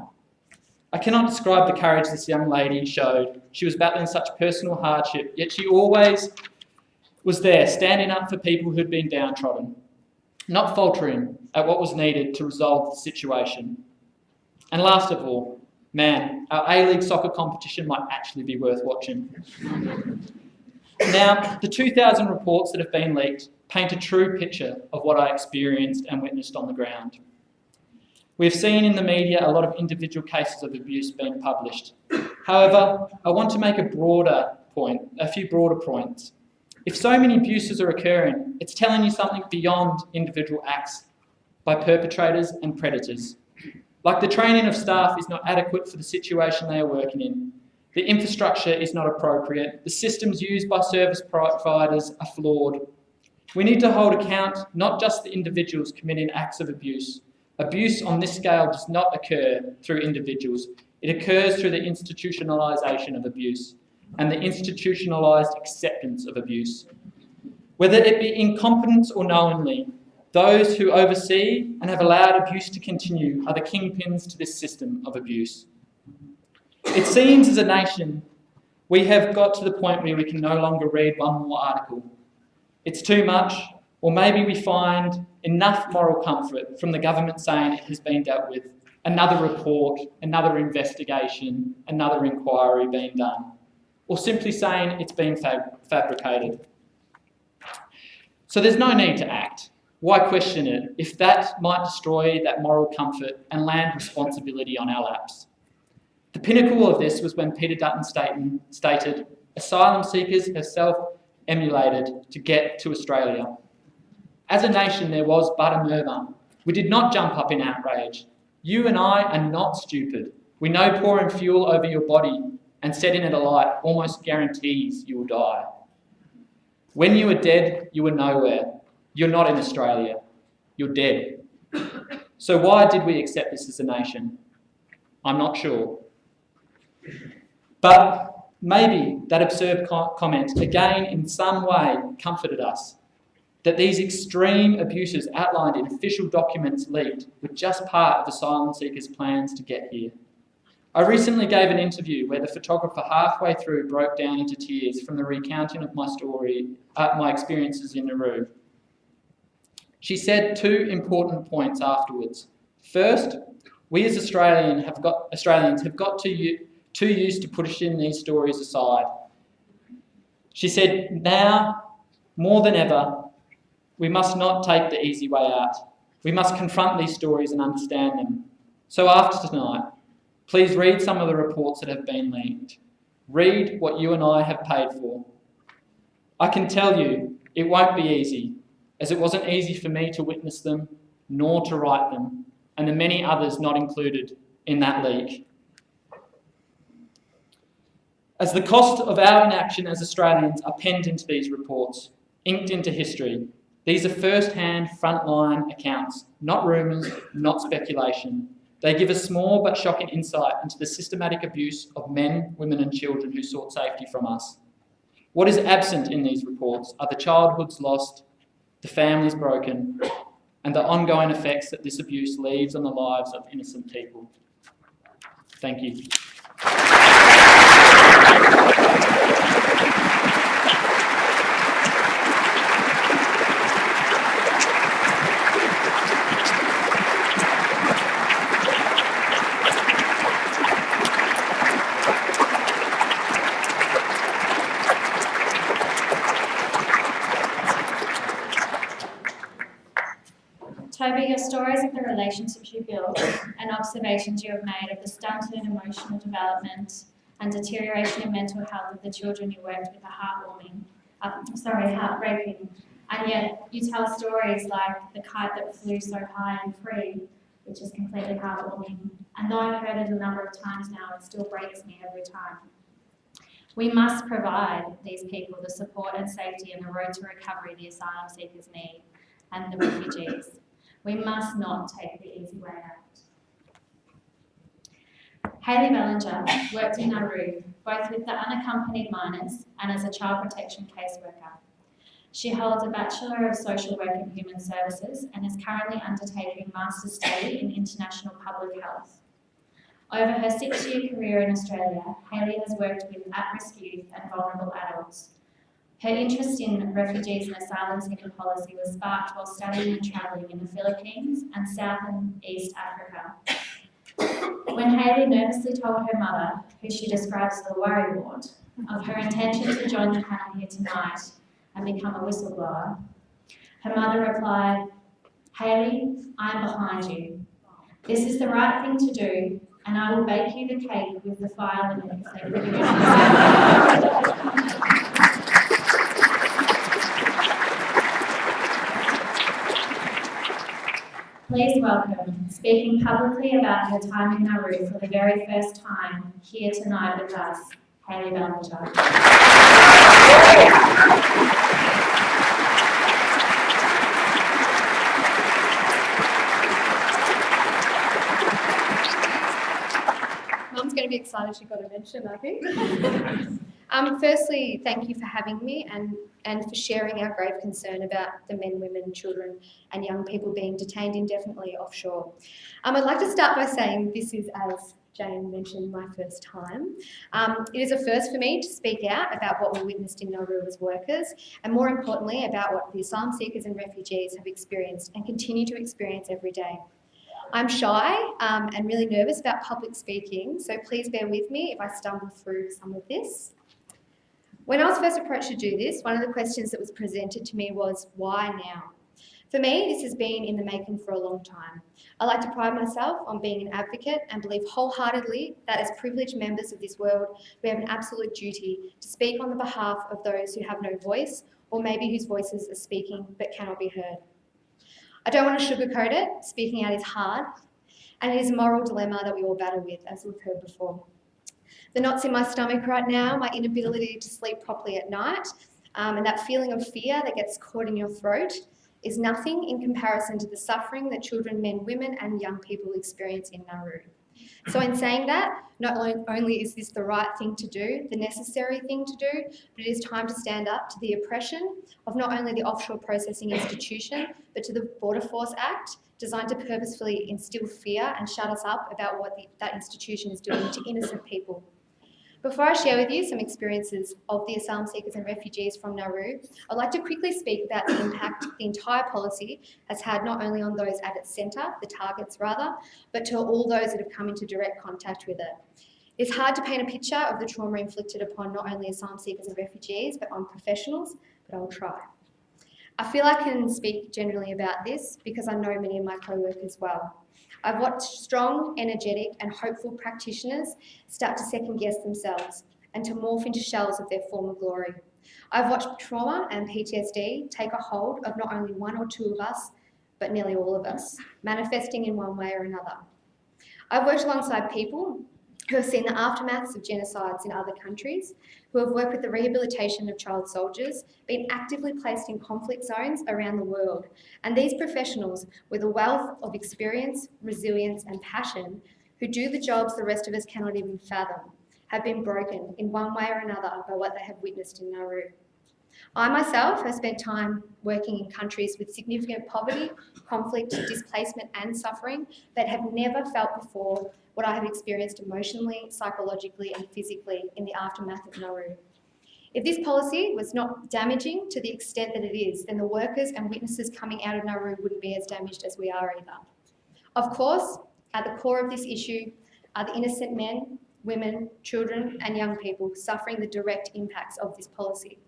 I cannot describe the courage this young lady showed. She was battling such personal hardship, yet she always was there, standing up for people who'd been downtrodden, not faltering at what was needed to resolve the situation. And last of all, man, our A-League soccer competition might actually be worth watching. Now, the 2,000 reports that have been leaked paint a true picture of what I experienced and witnessed on the ground. We've seen in the media a lot of individual cases of abuse being published. However, I want to make a few broader points. If so many abuses are occurring, it's telling you something beyond individual acts by perpetrators and predators. Like the training of staff is not adequate for the situation they are working in. The infrastructure is not appropriate. The systems used by service providers are flawed. We need to hold account not just the individuals committing acts of abuse. Abuse on this scale does not occur through individuals. It occurs through the institutionalisation of abuse and the institutionalised acceptance of abuse. Whether it be incompetence or knowingly, those who oversee and have allowed abuse to continue are the kingpins to this system of abuse. It seems as a nation we have got to the point where we can no longer read one more article. It's too much, or maybe we find enough moral comfort from the government saying it has been dealt with, another report, another investigation, another inquiry being done, or simply saying it's been fabricated. So there's no need to act. Why question it if that might destroy that moral comfort and land responsibility on our laps? The pinnacle of this was when Peter Dutton stated, asylum seekers have self-emulated to get to Australia. As a nation, there was but a murmur. We did not jump up in outrage. You and I are not stupid. We know pouring fuel over your body and setting it alight almost guarantees you will die. When you are dead, you are nowhere. You're not in Australia. You're dead. So why did we accept this as a nation? I'm not sure. But maybe that absurd comment again in some way comforted us, that these extreme abuses outlined in official documents leaked were just part of asylum seekers' plans to get here. I recently gave an interview where the photographer halfway through broke down into tears from the recounting of my story, my experiences in Nauru. She said two important points afterwards. First, we as Australians have got too used to pushing these stories aside. She said, now, more than ever, we must not take the easy way out. We must confront these stories and understand them. So after tonight, please read some of the reports that have been leaked. Read what you and I have paid for. I can tell you it won't be easy, as it wasn't easy for me to witness them, nor to write them, and the many others not included in that leak. As the cost of our inaction as Australians are penned into these reports, inked into history, these are first-hand, frontline accounts, not rumours, not speculation. They give a small but shocking insight into the systematic abuse of men, women and children who sought safety from us. What is absent in these reports are the childhoods lost, the families broken, and the ongoing effects that this abuse leaves on the lives of innocent people. Thank you. stories of the relationships you build and observations you have made of the stunted emotional development and deterioration in mental health of the children you worked with are heartbreaking. And yet you tell stories like the kite that flew so high and free, which is completely heartwarming. And though I've heard it a number of times now, it still breaks me every time. We must provide these people the support and safety and the road to recovery the asylum seekers need and the refugees. We must not take the easy way out. Hayley Bellinger worked in Nauru, both with the unaccompanied minors and as a child protection caseworker. She holds a Bachelor of Social Work and Human Services and is currently undertaking a master's study in International Public Health. Over her 6-year career in Australia, Hayley has worked with at-risk youth and vulnerable adults. Her interest in refugees and asylum seeker policy was sparked while studying and travelling in the Philippines and South and East Africa. When Hayley nervously told her mother, who she describes as the worry ward, of her intention to join the panel here tonight and become a whistleblower, her mother replied, "Hayley, I'm behind you. This is the right thing to do, and I will bake you the cake with the file in it if they put you in." Please welcome, speaking publicly about her time in Nauru for the very first time, here tonight with us, Hayley Bellinger. Mum's going to be excited she got a mention, I think. Firstly, thank you for having me and for sharing our grave concern about the men, women, children and young people being detained indefinitely offshore. I'd like to start by saying this is, as Jane mentioned, my first time. It is a first for me to speak out about what we witnessed in Nauru as workers, and more importantly, about what the asylum seekers and refugees have experienced and continue to experience every day. I'm shy and really nervous about public speaking, so please bear with me if I stumble through some of this. When I was first approached to do this, one of the questions that was presented to me was, why now? For me, this has been in the making for a long time. I like to pride myself on being an advocate and believe wholeheartedly that as privileged members of this world, we have an absolute duty to speak on the behalf of those who have no voice, or maybe whose voices are speaking but cannot be heard. I don't want to sugarcoat it, speaking out is hard, and it is a moral dilemma that we all battle with, as we've heard before. The knots in my stomach right now, my inability to sleep properly at night, and that feeling of fear that gets caught in your throat is nothing in comparison to the suffering that children, men, women and young people experience in Nauru. So in saying that, not only is this the right thing to do, the necessary thing to do, but it is time to stand up to the oppression of not only the offshore processing institution, but to the Border Force Act, designed to purposefully instill fear and shut us up about what that institution is doing to innocent people. Before I share with you some experiences of the asylum seekers and refugees from Nauru, I'd like to quickly speak about the impact the entire policy has had not only on those at its centre, the targets rather, but to all those that have come into direct contact with it. It's hard to paint a picture of the trauma inflicted upon not only asylum seekers and refugees, but on professionals, but I'll try. I feel I can speak generally about this because I know many of my co-workers well. I've watched strong, energetic and hopeful practitioners start to second guess themselves and to morph into shells of their former glory. I've watched trauma and PTSD take a hold of not only one or two of us, but nearly all of us, manifesting in one way or another. I've worked alongside people who have seen the aftermaths of genocides in other countries, who have worked with the rehabilitation of child soldiers, been actively placed in conflict zones around the world. And these professionals, with a wealth of experience, resilience and passion, who do the jobs the rest of us cannot even fathom, have been broken in one way or another by what they have witnessed in Nauru. I myself have spent time working in countries with significant poverty, conflict, displacement and suffering, but have never felt before what I have experienced emotionally, psychologically and physically in the aftermath of Nauru. If this policy was not damaging to the extent that it is, then the workers and witnesses coming out of Nauru wouldn't be as damaged as we are either. Of course, at the core of this issue are the innocent men, women, children and young people suffering the direct impacts of this policy.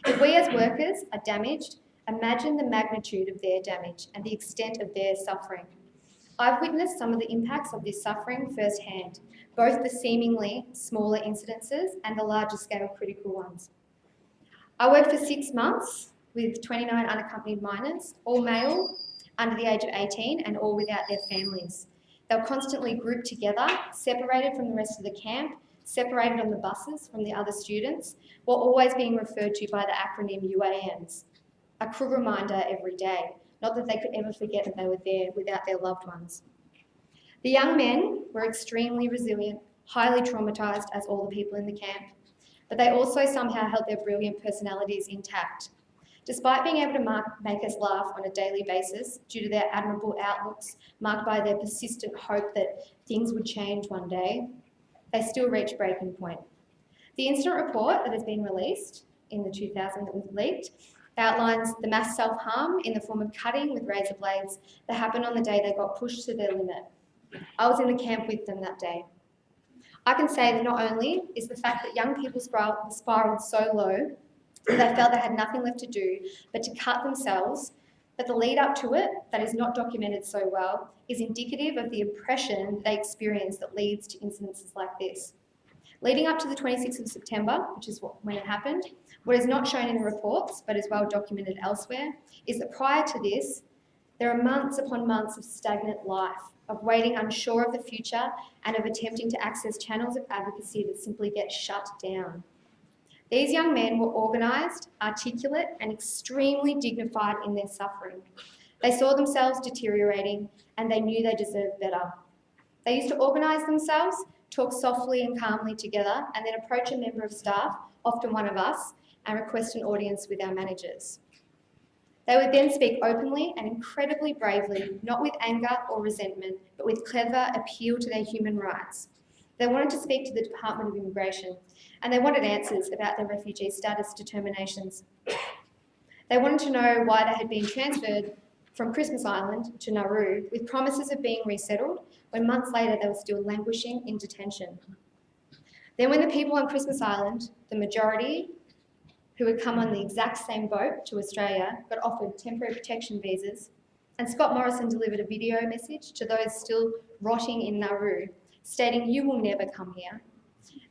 If we as workers are damaged, imagine the magnitude of their damage and the extent of their suffering. I've witnessed some of the impacts of this suffering firsthand, both the seemingly smaller incidences and the larger scale critical ones. I worked for 6 months with 29 unaccompanied minors, all male, under the age of 18, and all without their families. They were constantly grouped together, separated from the rest of the camp, separated on the buses from the other students, while always being referred to by the acronym UANs. A cruel reminder every day, not that they could ever forget that they were there without their loved ones. The young men were extremely resilient, highly traumatised as all the people in the camp, but they also somehow held their brilliant personalities intact. Despite being able to make us laugh on a daily basis due to their admirable outlooks marked by their persistent hope that things would change one day, they still reached breaking point. The incident report that has been released in the 2000 that was leaked outlines the mass self-harm in the form of cutting with razor blades that happened on the day they got pushed to their limit. I was in the camp with them that day. I can say that not only is the fact that young people spiraled so low that they felt they had nothing left to do but to cut themselves, that the lead up to it, that is not documented so well, is indicative of the oppression they experience that leads to incidences like this. Leading up to the 26th of September, which is when it happened, what is not shown in the reports but is well documented elsewhere, is that prior to this, there are months upon months of stagnant life, of waiting unsure of the future and of attempting to access channels of advocacy that simply get shut down. These young men were organised, articulate, and extremely dignified in their suffering. They saw themselves deteriorating and they knew they deserved better. They used to organise themselves, talk softly and calmly together, and then approach a member of staff, often one of us, and request an audience with our managers. They would then speak openly and incredibly bravely, not with anger or resentment, but with clever appeal to their human rights. They wanted to speak to the Department of Immigration, and they wanted answers about their refugee status determinations. They wanted to know why they had been transferred from Christmas Island to Nauru with promises of being resettled, when months later they were still languishing in detention. Then when the people on Christmas Island, the majority who had come on the exact same boat to Australia, got offered temporary protection visas, and Scott Morrison delivered a video message to those still rotting in Nauru, stating, "You will never come here."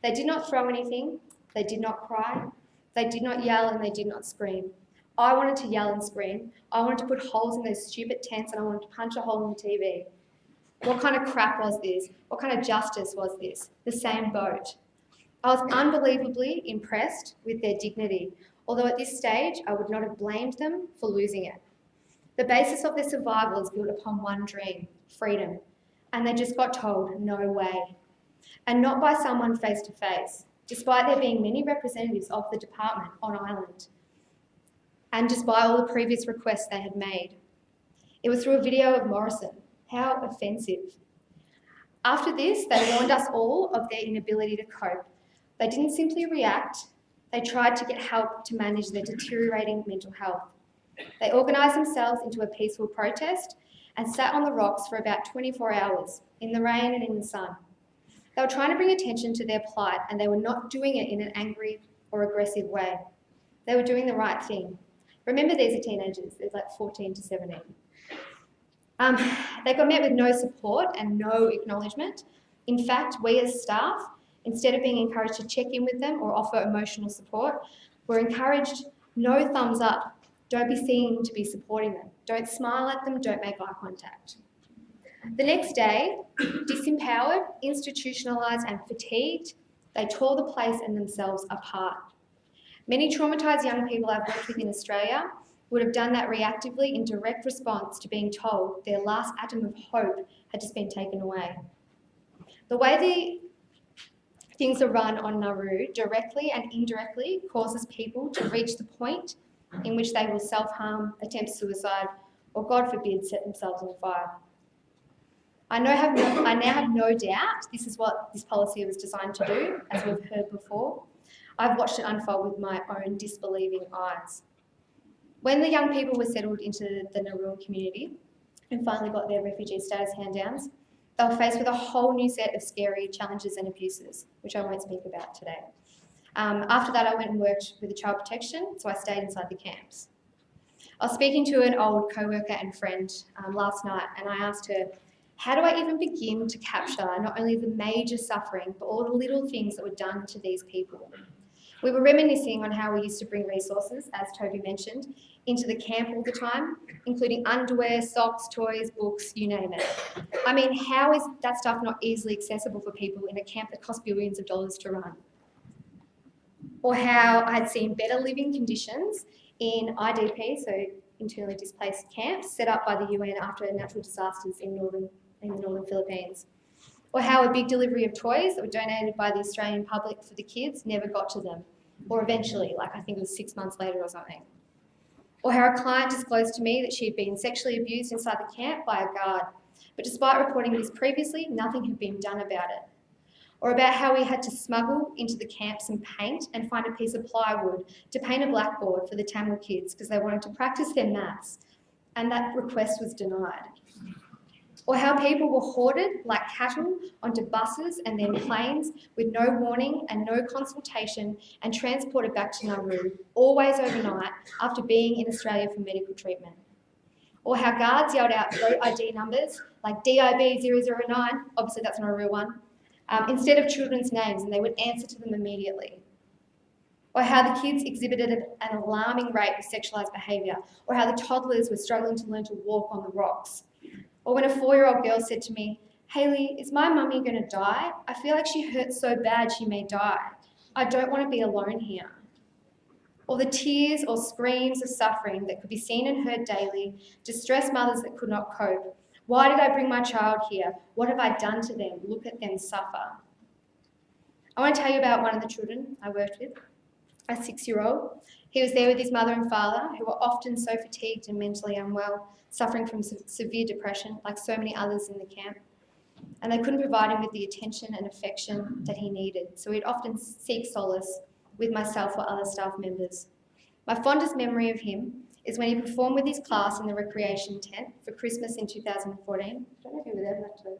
They did not throw anything, they did not cry, they did not yell, and they did not scream. I wanted to yell and scream. I wanted to put holes in those stupid tents and I wanted to punch a hole in the TV. What kind of crap was this? What kind of justice was this? The same boat. I was unbelievably impressed with their dignity, although at this stage I would not have blamed them for losing it. The basis of their survival is built upon one dream, freedom, and they just got told, no way. And not by someone face to face, despite there being many representatives of the department on island, and despite all the previous requests they had made. It was through a video of Morrison. How offensive. After this, they warned us all of their inability to cope. They didn't simply react, they tried to get help to manage their deteriorating mental health. They organised themselves into a peaceful protest and sat on the rocks for about 24 hours, in the rain and in the sun. They were trying to bring attention to their plight, and they were not doing it in an angry or aggressive way. They were doing the right thing. Remember, these are teenagers, they're like 14 to 17. They got met with no support and no acknowledgement. In fact, we as staff, instead of being encouraged to check in with them or offer emotional support, were encouraged, no thumbs up. Don't be seen to be supporting them. Don't smile at them, don't make eye contact. The next day, disempowered, institutionalised and fatigued, they tore the place and themselves apart. Many traumatised young people I've worked with in Australia would have done that reactively in direct response to being told their last atom of hope had just been taken away. The way things are run on Nauru directly and indirectly causes people to reach the point in which they will self-harm, attempt suicide, or God forbid, set themselves on fire. I now have no doubt this is what this policy was designed to do, as we've heard before. I've watched it unfold with my own disbelieving eyes. When the young people were settled into the Nauru community and finally got their refugee status hand-downs, they were faced with a whole new set of scary challenges and abuses, which I won't speak about today. After that, I went and worked with the child protection, so I stayed inside the camps. I was speaking to an old co-worker and friend last night, and I asked her, How do I even begin to capture not only the major suffering, but all the little things that were done to these people? We were reminiscing on how we used to bring resources, as Toby mentioned, into the camp all the time, including underwear, socks, toys, books, you name it. I mean, how is that stuff not easily accessible for people in a camp that costs billions of dollars to run? Or how I had seen better living conditions in IDP, so internally displaced camps, set up by the UN after natural disasters in the northern Philippines. Or how a big delivery of toys that were donated by the Australian public for the kids never got to them, or eventually, like I think it was 6 months later or something. Or how a client disclosed to me that she had been sexually abused inside the camp by a guard, but despite reporting this previously, nothing had been done about it. Or about how we had to smuggle into the camp some paint and find a piece of plywood to paint a blackboard for the Tamil kids because they wanted to practice their maths, and that request was denied. Or how people were hoarded like cattle onto buses and then planes with no warning and no consultation and transported back to Nauru, always overnight after being in Australia for medical treatment. Or how guards yelled out vote ID numbers like DIB 009, obviously that's not a real one, instead of children's names, and they would answer to them immediately. Or how the kids exhibited an alarming rate of sexualised behaviour, or how the toddlers were struggling to learn to walk on the rocks. Or when a 4-year-old girl said to me, "Hayley, is my mummy going to die? I feel like she hurts so bad she may die. I don't want to be alone here." Or the tears or screams of suffering that could be seen and heard daily, distressed mothers that could not cope. Why did I bring my child here? What have I done to them? Look at them suffer. I want to tell you about one of the children I worked with, a 6-year-old. He was there with his mother and father, who were often so fatigued and mentally unwell, suffering from severe depression, like so many others in the camp. And they couldn't provide him with the attention and affection that he needed, so he'd often seek solace with myself or other staff members. My fondest memory of him is when he performed with his class in the recreation tent for Christmas in 2014. I don't know if you were there, actually.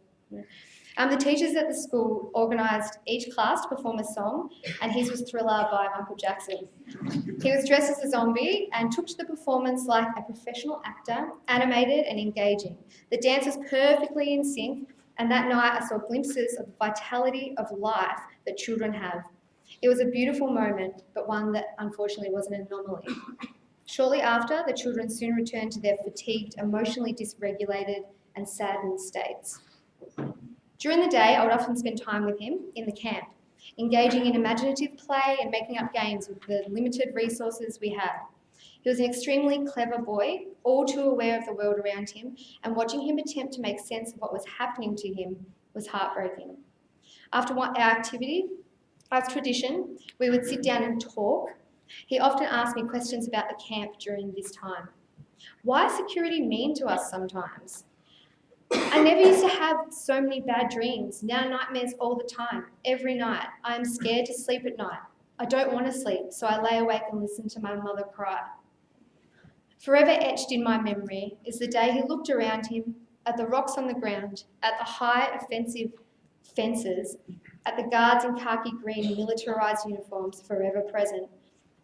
The teachers at the school organised each class to perform a song, and his was Thriller by Michael Jackson. He was dressed as a zombie and took to the performance like a professional actor, animated and engaging. The dance was perfectly in sync, and that night I saw glimpses of the vitality of life that children have. It was a beautiful moment, but one that unfortunately was an anomaly. Shortly after, the children soon returned to their fatigued, emotionally dysregulated and saddened states. During the day, I would often spend time with him in the camp, engaging in imaginative play and making up games with the limited resources we had. He was an extremely clever boy, all too aware of the world around him, and watching him attempt to make sense of what was happening to him was heartbreaking. After our activity, as tradition, we would sit down and talk. He often asked me questions about the camp during this time. Why is security mean to us sometimes? I never used to have so many bad dreams, now nightmares all the time, every night. I am scared to sleep at night. I don't want to sleep, so I lay awake and listen to my mother cry. Forever etched in my memory is the day he looked around him, at the rocks on the ground, at the high offensive fences, at the guards in khaki green militarised uniforms forever present,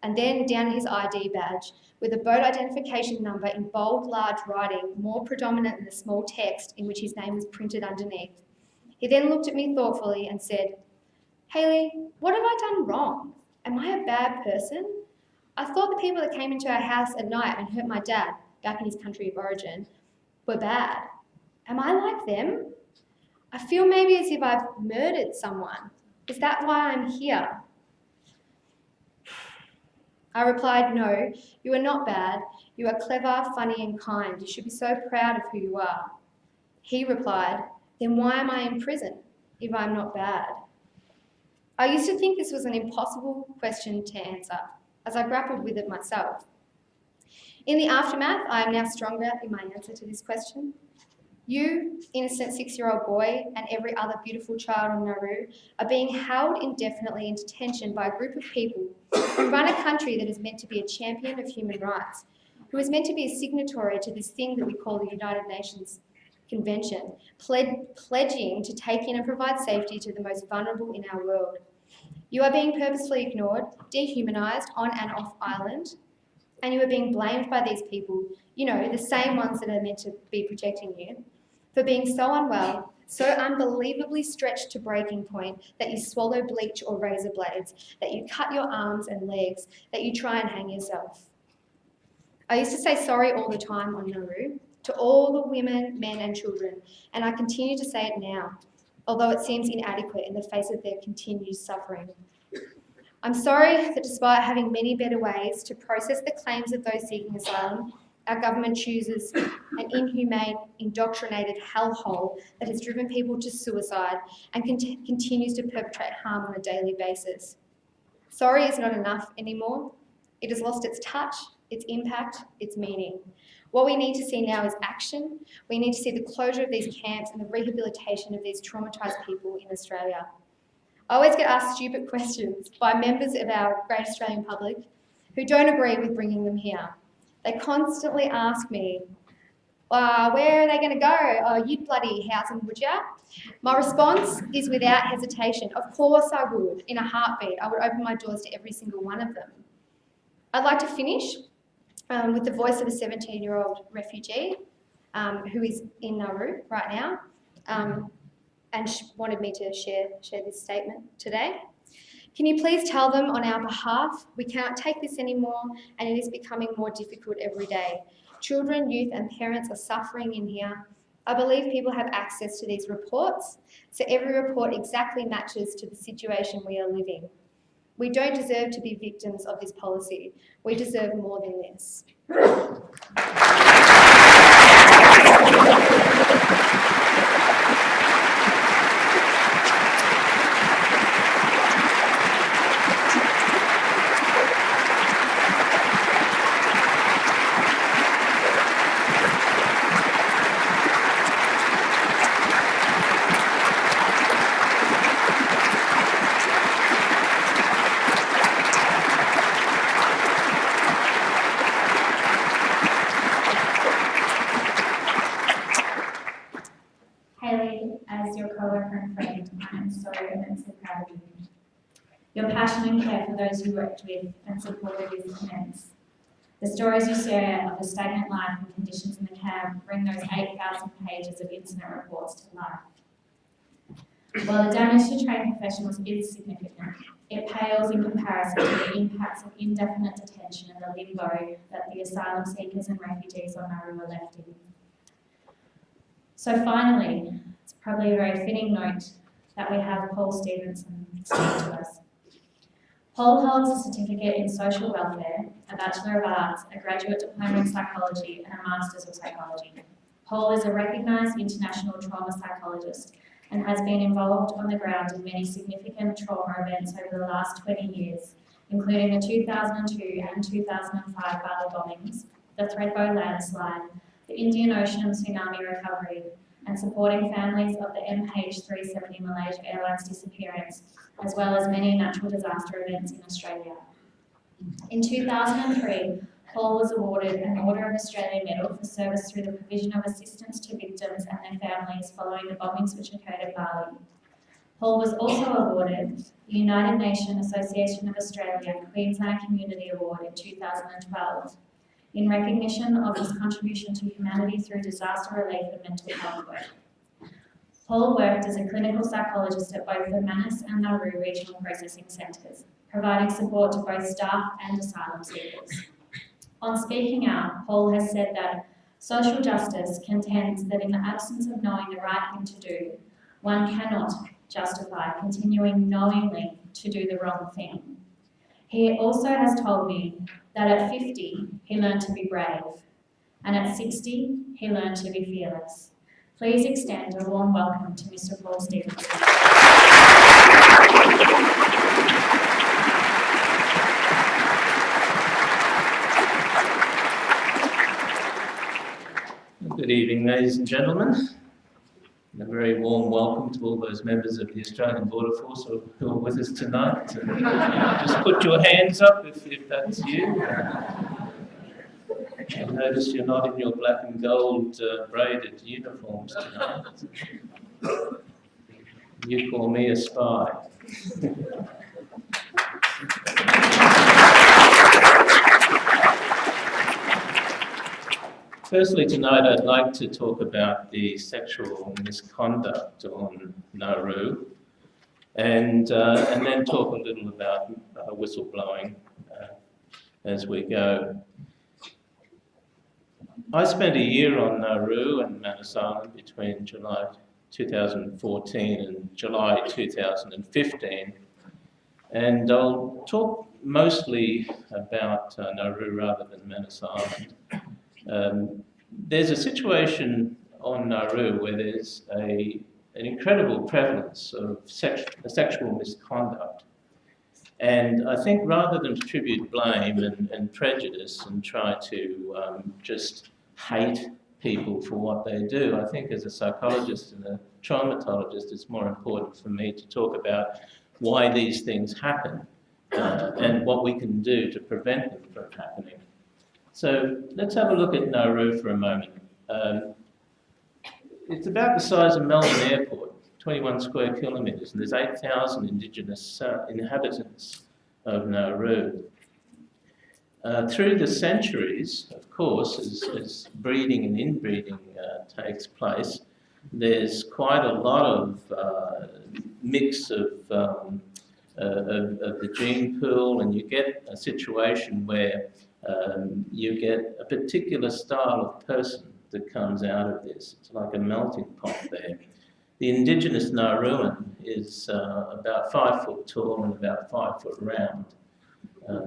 and then down at his ID badge with a boat identification number in bold, large writing, more predominant than the small text in which his name was printed underneath. He then looked at me thoughtfully and said, "Hayley, what have I done wrong? Am I a bad person? I thought the people that came into our house at night and hurt my dad, back in his country of origin, were bad. Am I like them? I feel maybe as if I've murdered someone. Is that why I'm here?" I replied, "No, you are not bad. You are clever, funny and kind. You should be so proud of who you are." He replied, "Then why am I in prison if I'm not bad?" I used to think this was an impossible question to answer, as I grappled with it myself. In the aftermath, I am now stronger in my answer to this question. You, innocent 6-year-old boy, and every other beautiful child on Nauru are being held indefinitely in detention by a group of people who run a country that is meant to be a champion of human rights, who is meant to be a signatory to this thing that we call the United Nations Convention, pledging to take in and provide safety to the most vulnerable in our world. You are being purposefully ignored, dehumanised on and off island, and you are being blamed by these people, you know, the same ones that are meant to be protecting you, for being so unwell, so unbelievably stretched to breaking point that you swallow bleach or razor blades, that you cut your arms and legs, that you try and hang yourself. I used to say sorry all the time on Nauru to all the women, men and children, and I continue to say it now, although it seems inadequate in the face of their continued suffering. I'm sorry that despite having many better ways to process the claims of those seeking asylum, our government chooses an inhumane, indoctrinated hellhole that has driven people to suicide and continues to perpetrate harm on a daily basis. Sorry is not enough anymore. It has lost its touch, its impact, its meaning. What we need to see now is action. We need to see the closure of these camps and the rehabilitation of these traumatised people in Australia. I always get asked stupid questions by members of our great Australian public who don't agree with bringing them here. They constantly ask me, where are they going to go? Oh, you'd bloody house them, would ya? My response is without hesitation. Of course I would, in a heartbeat. I would open my doors to every single one of them. I'd like to finish with the voice of a 17-year-old refugee who is in Nauru right now and wanted me to share this statement today. Can you please tell them on our behalf we cannot take this anymore and it is becoming more difficult every day. Children, youth and parents are suffering in here. I believe people have access to these reports, so every report exactly matches to the situation we are living. We don't deserve to be victims of this policy. We deserve more than this. Your passion and care for those you worked with and supported is immense. The stories you share of the stagnant life and conditions in the camp bring those 8,000 pages of incident reports to life. While the damage to trained professionals is significant, it pales in comparison to the impacts of indefinite detention and the limbo that the asylum seekers and refugees on Nauru are left in. So finally, it's probably a very fitting note that we have Paul Stevenson speak to us. Paul holds a certificate in social welfare, a Bachelor of Arts, a graduate diploma in psychology and a Masters of Psychology. Paul is a recognised international trauma psychologist and has been involved on the ground in many significant trauma events over the last 20 years, including the 2002 and 2005 Bali bombings, the Thredbo landslide, the Indian Ocean tsunami recovery, and supporting families of the MH370 Malaysia Airlines disappearance, as well as many natural disaster events in Australia. In 2003, Paul was awarded an Order of Australia Medal for service through the provision of assistance to victims and their families following the bombings which occurred at Bali. Paul was also awarded the United Nations Association of Australia Queensland Community Award in 2012 in recognition of his contribution to humanity through disaster relief and mental health work. Paul worked as a clinical psychologist at both the Manus and Nauru regional processing centres, providing support to both staff and asylum seekers. On speaking out, Paul has said that social justice contends that in the absence of knowing the right thing to do, one cannot justify continuing knowingly to do the wrong thing. He also has told me that at 50, he learned to be brave, and at 60, he learned to be fearless. Please extend a warm welcome to Mr. Paul Stevenson. Good evening, ladies and gentlemen. And a very warm welcome to all those members of the Australian Border Force who are with us tonight. And just put your hands up if that's you. I notice you're not in your black and gold braided uniforms tonight. You call me a spy. Firstly, tonight I'd like to talk about the sexual misconduct on Nauru, and then talk a little about whistleblowing as we go. I spent a year on Nauru and Manus Island between July 2014 and July 2015, and I'll talk mostly about Nauru rather than Manus Island. There's a situation on Nauru where there's an incredible prevalence of sexual misconduct. And I think rather than attribute blame and prejudice and try to just hate people for what they do, I think as a psychologist and a traumatologist, it's more important for me to talk about why these things happen and what we can do to prevent them from happening. So let's have a look at Nauru for a moment. It's about the size of Melbourne Airport, 21 square kilometres, and there's 8,000 Indigenous inhabitants of Nauru. Through the centuries, of course, as breeding and inbreeding takes place, there's quite a lot of mix of the gene pool, and you get a situation where you get a particular style of person that comes out of this. It's like a melting pot there. The indigenous Nauruan is about 5 foot tall and about 5 foot round.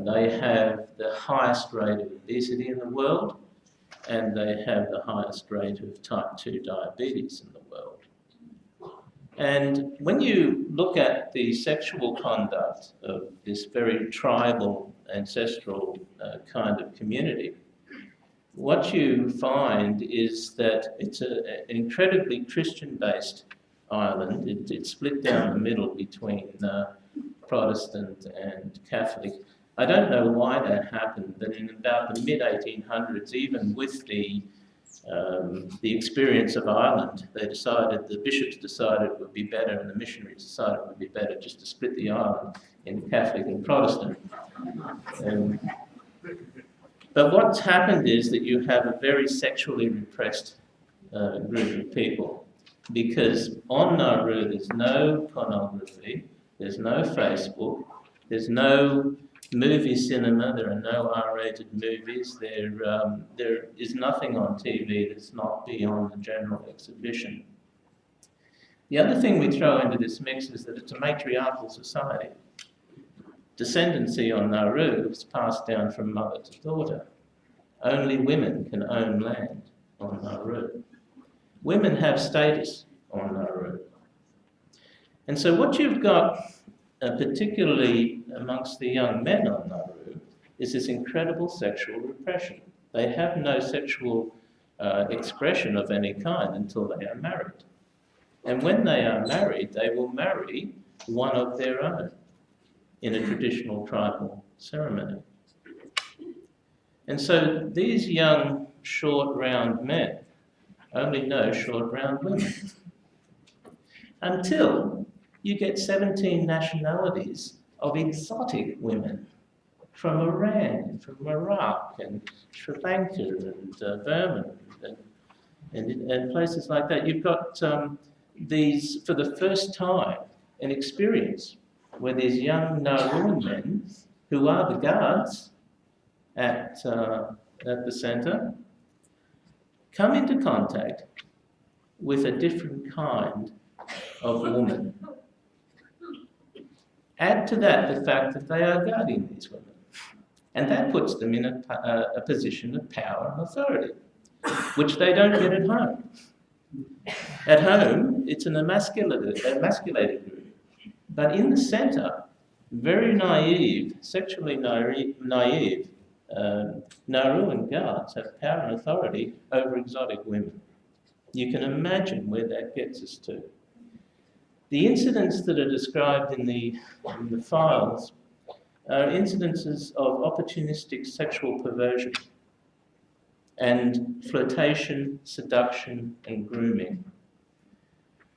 They have the highest rate of obesity in the world, and they have the highest rate of type 2 diabetes in the world. And when you look at the sexual conduct of this very tribal, ancestral kind of community, what you find is that it's an incredibly Christian-based island. It's split down the middle between Protestant and Catholic. I don't know why that happened, but in about the mid-1800s, even with the experience of Ireland, the bishops decided it would be better, and the missionaries decided it would be better just to split the island in Catholic and Protestant. But what's happened is that you have a very sexually repressed group of people, because on Nauru there's no pornography, there's no Facebook, there's no movie cinema, there are no R-rated movies, there is nothing on TV that's not beyond the general exhibition. The other thing we throw into this mix is that it's a matriarchal society. Descendancy on Nauru is passed down from mother to daughter. Only women can own land on Nauru. Women have status on Nauru. And so what you've got, particularly amongst the young men on Nauru, is this incredible sexual repression. They have no sexual expression of any kind until they are married. And when they are married, they will marry one of their own in a traditional tribal ceremony. And so these young, short, round men only know short, round women. Until you get 17 nationalities of exotic women from Iran, from Iraq, and Sri Lanka, and Burma, and places like that. You've got these, for the first time, an experience where these young Nauruan men, who are the guards at the centre, come into contact with a different kind of woman. Add to that the fact that they are guarding these women, and that puts them in a position of power and authority, which they don't get at home. At home, it's an emasculated group, but in the centre, very naive, sexually naive Nauruan guards have power and authority over exotic women. You can imagine where that gets us to. The incidents that are described in the files are incidences of opportunistic sexual perversion and flirtation, seduction, and grooming.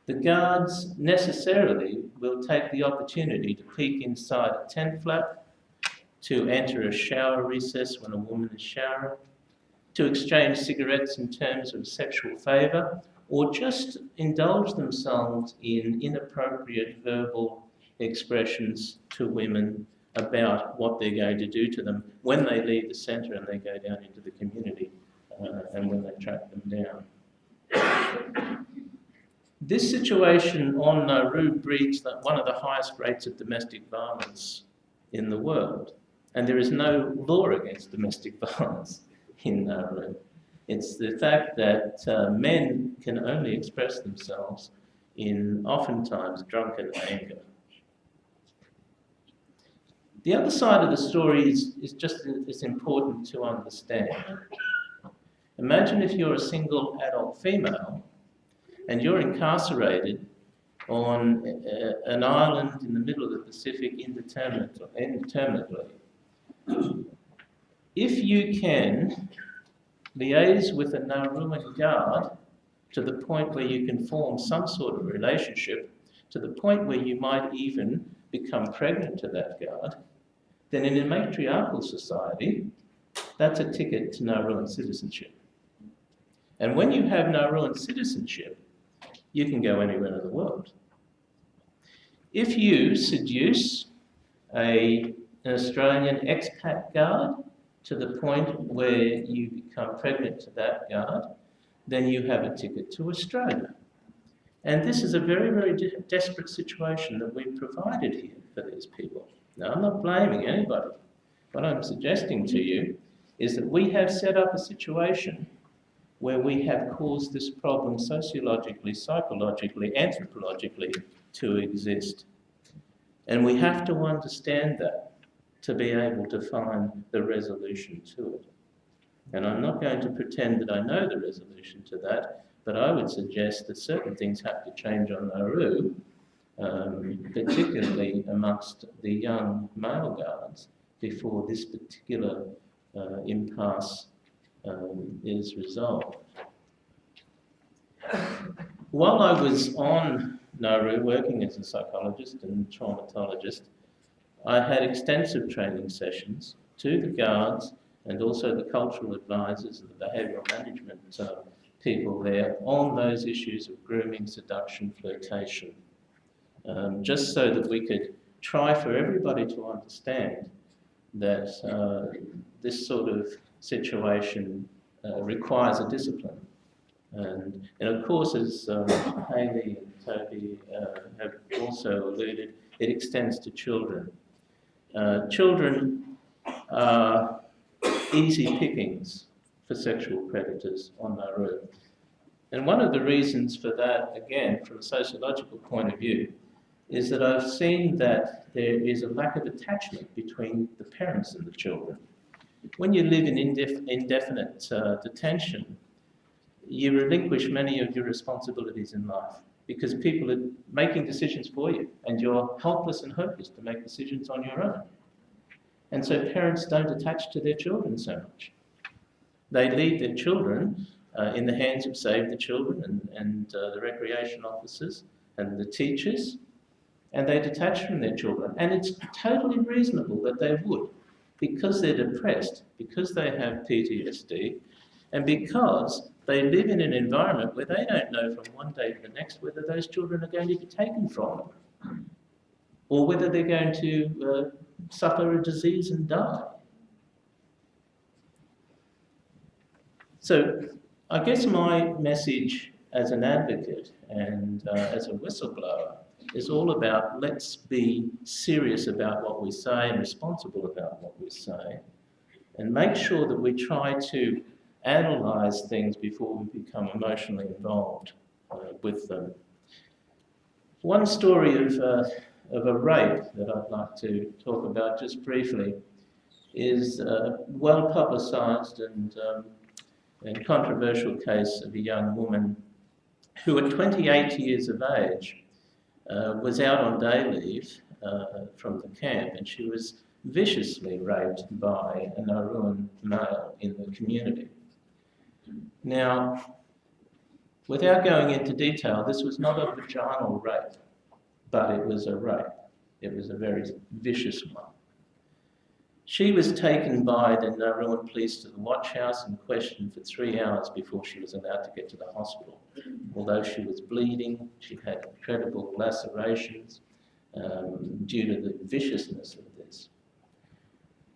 The guards necessarily will take the opportunity to peek inside a tent flap, to enter a shower recess when a woman is showering, to exchange cigarettes in terms of sexual favour, or just indulge themselves in inappropriate verbal expressions to women about what they're going to do to them when they leave the centre and they go down into the community and when they track them down. This situation on Nauru breeds one of the highest rates of domestic violence in the world. And there is no law against domestic violence in Nauru. It's the fact that men can only express themselves in oftentimes drunken anger. The other side of the story is just as important to understand. Imagine if you're a single adult female and you're incarcerated on an island in the middle of the Pacific indeterminately. If you can liaise with a Nauruan guard to the point where you can form some sort of relationship, to the point where you might even become pregnant to that guard, then in a matriarchal society, that's a ticket to Nauruan citizenship. And when you have Nauruan citizenship, you can go anywhere in the world. If you seduce an Australian expat guard to the point where you become pregnant to that guard, then you have a ticket to Australia. And this is a very, very desperate situation that we've provided here for these people. Now, I'm not blaming anybody. What I'm suggesting to you is that we have set up a situation where we have caused this problem sociologically, psychologically, anthropologically to exist. And we have to understand that to be able to find the resolution to it. And I'm not going to pretend that I know the resolution to that, but I would suggest that certain things have to change on Nauru, particularly amongst the young male guards, before this particular impasse is resolved. While I was on Nauru working as a psychologist and traumatologist, I had extensive training sessions to the guards and also the cultural advisors and the behavioural management people there on those issues of grooming, seduction, flirtation, just so that we could try for everybody to understand that this sort of situation requires a discipline. And of course, as Hayley and Toby have also alluded, it extends to children. Children are easy pickings for sexual predators on Nauru. And one of the reasons for that, again, from a sociological point of view, is that I've seen that there is a lack of attachment between the parents and the children. When you live in indefinite detention, you relinquish many of your responsibilities in life because people are making decisions for you and you're helpless and hopeless to make decisions on your own. And so parents don't attach to their children so much. They leave their children in the hands of Save the Children and the recreation officers and the teachers, and they detach from their children. And it's totally reasonable that they would, because they're depressed, because they have PTSD, and because they live in an environment where they don't know from one day to the next whether those children are going to be taken from them or whether they're going to suffer a disease and die. So I guess my message as an advocate and as a whistleblower is all about let's be serious about what we say and responsible about what we say and make sure that we try to analyse things before we become emotionally involved with them. One story of a rape that I'd like to talk about just briefly is a well publicised and controversial case of a young woman who at 28 years of age was out on day leave from the camp, and she was viciously raped by a Nauruan male in the community. Now, without going into detail, this was not a vaginal rape, but it was a rape. It was a very vicious one. She was taken by the Nauru police to the watch house and questioned for 3 hours before she was allowed to get to the hospital. Although she was bleeding, she had incredible lacerations due to the viciousness of this.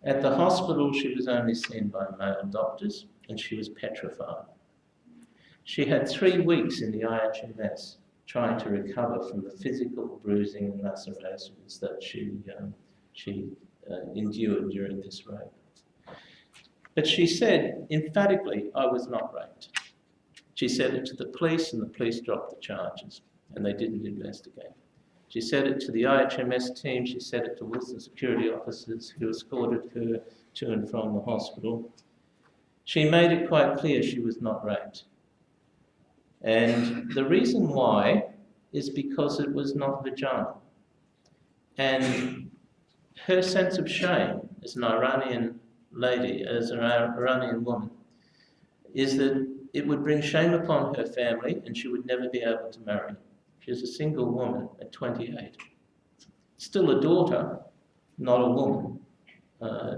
At the hospital, she was only seen by male doctors and she was petrified. She had 3 weeks in the IHMS trying to recover from the physical bruising and lacerations that she endured during this rape. But she said emphatically, I was not raped. She said it to the police and the police dropped the charges and they didn't investigate. She said it to the IHMS team, she said it to Wilson security officers who escorted her to and from the hospital. She made it quite clear she was not raped. And the reason why is because it was not vaginal. And her sense of shame as an Iranian lady, as an Iranian woman, is that it would bring shame upon her family and she would never be able to marry. She was a single woman at 28. Still a daughter, not a woman,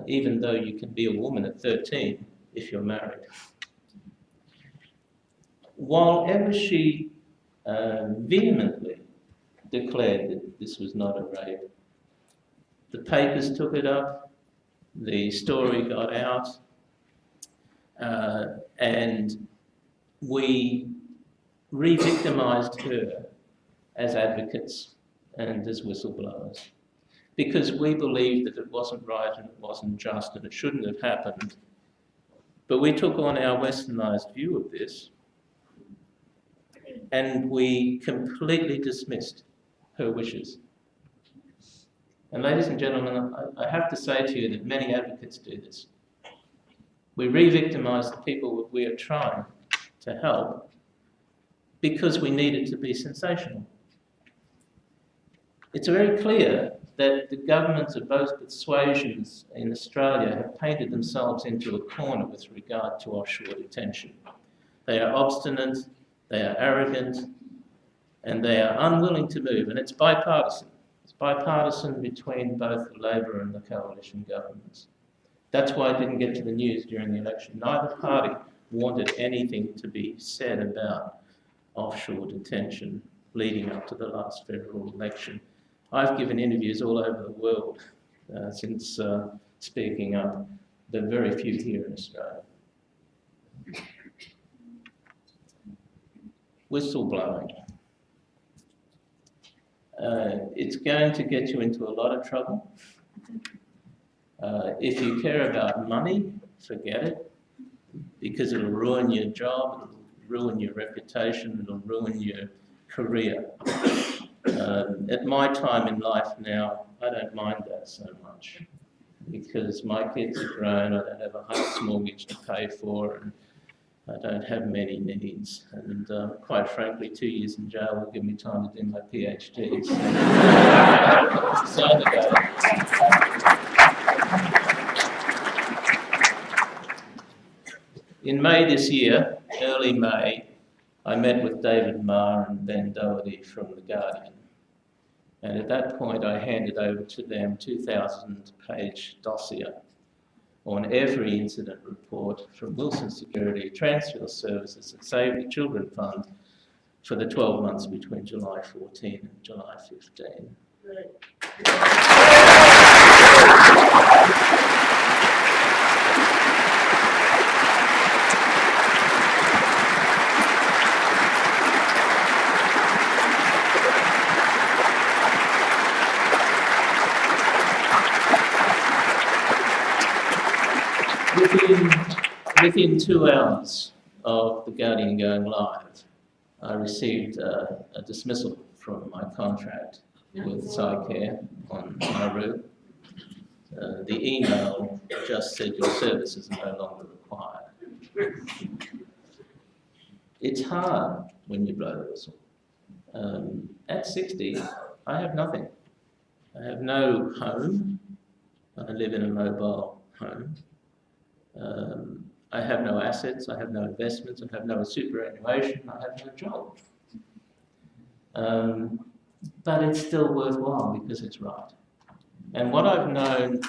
even though you can be a woman at 13 if you're married. While ever she vehemently declared that this was not a rape, the papers took it up, the story got out, and we re-victimised her as advocates and as whistleblowers because we believed that it wasn't right and it wasn't just and it shouldn't have happened. But we took on our westernised view of this and we completely dismissed her wishes. And ladies and gentlemen, I have to say to you that many advocates do this. We re-victimise the people that we are trying to help because we need it to be sensational. It's very clear that the governments of both persuasions in Australia have painted themselves into a corner with regard to offshore detention. They are obstinate, they are arrogant, and they are unwilling to move, and it's bipartisan. It's bipartisan between both the Labor and the coalition governments. That's why it didn't get to the news during the election. Neither party wanted anything to be said about offshore detention leading up to the last federal election. I've given interviews all over the world since speaking up, but very few here in Australia. Whistleblowing. It's going to get you into a lot of trouble. If you care about money, forget it, because it'll ruin your job, it'll ruin your reputation, it'll ruin your career. At my time in life now, I don't mind that so much because my kids are grown, I don't have a house mortgage to pay for, and I don't have many needs. And quite frankly, 2 years in jail will give me time to do my PhD. In May this year, early May, I met with David Marr and Ben Doherty from The Guardian. And at that point, I handed over to them 2,000-page dossier on every incident report from Wilson Security, Transfield Services, and Save the Children Fund for the 12 months between July 14 and July 15. Within 2 hours of The Guardian going live, I received a dismissal from my contract with PsyCare on Nauru. The email just said your services are no longer required. It's hard when you blow the whistle. At 60, I have nothing. I have no home. I live in a mobile home. I have no assets, I have no investments, I have no superannuation, I have no job. But it's still worthwhile because it's right. And what I've known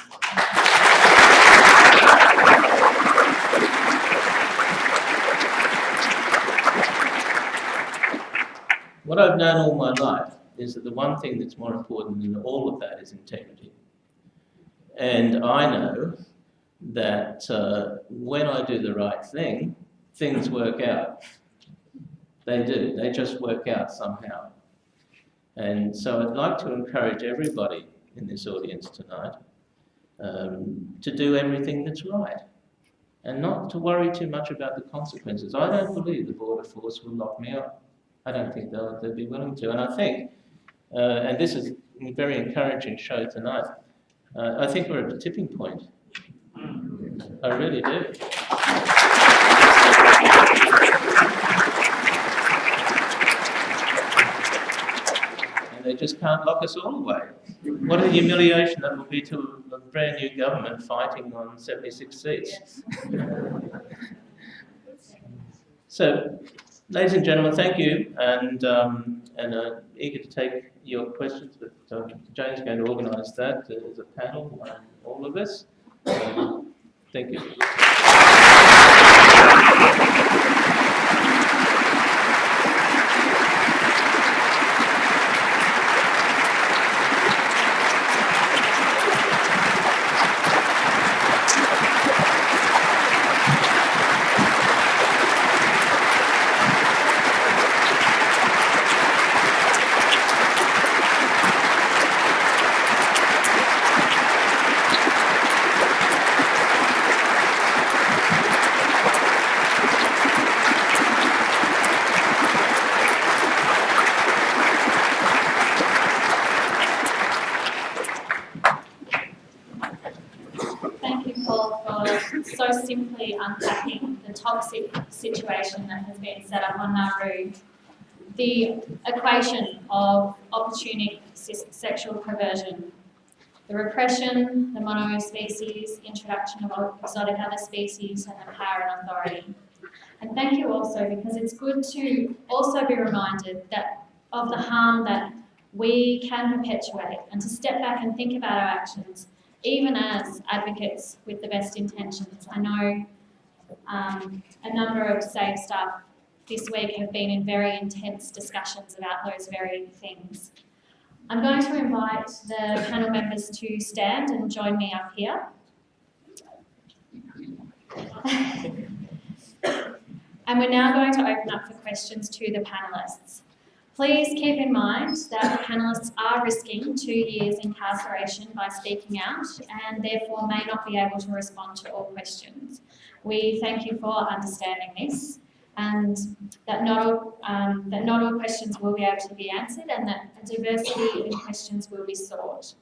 all my life is that the one thing that's more important than all of that is integrity. And I know that when I do the right thing, things work out. They do. They just work out somehow. And so I'd like to encourage everybody in this audience tonight to do everything that's right and not to worry too much about the consequences. I don't believe the Border Force will lock me up. I don't think they'll be willing to. And I think, and this is a very encouraging show tonight, I think we're at a tipping point. I really do. And they just can't lock us all away. What a humiliation that will be to a brand new government fighting on 76 seats. So, ladies and gentlemen, thank you, and eager to take your questions. But Jane's going to organise that as a panel, all of us. Thank you. So simply unpacking the toxic situation that has been set up on Nauru, the equation of opportunistic sexual perversion, the repression, the mono species, introduction of exotic other species, and the power and authority. And thank you also, because it's good to also be reminded that of the harm that we can perpetuate, and to step back and think about our actions, even as advocates with the best intentions. I know a number of SAVE staff this week have been in very intense discussions about those very things. I'm going to invite the panel members to stand and join me up here. And we're now going to open up for questions to the panellists. Please keep in mind that the panellists are risking 2 years incarceration by speaking out, and therefore may not be able to respond to all questions. We thank you for understanding this, and that not all questions will be able to be answered, and that a diversity in questions will be sought.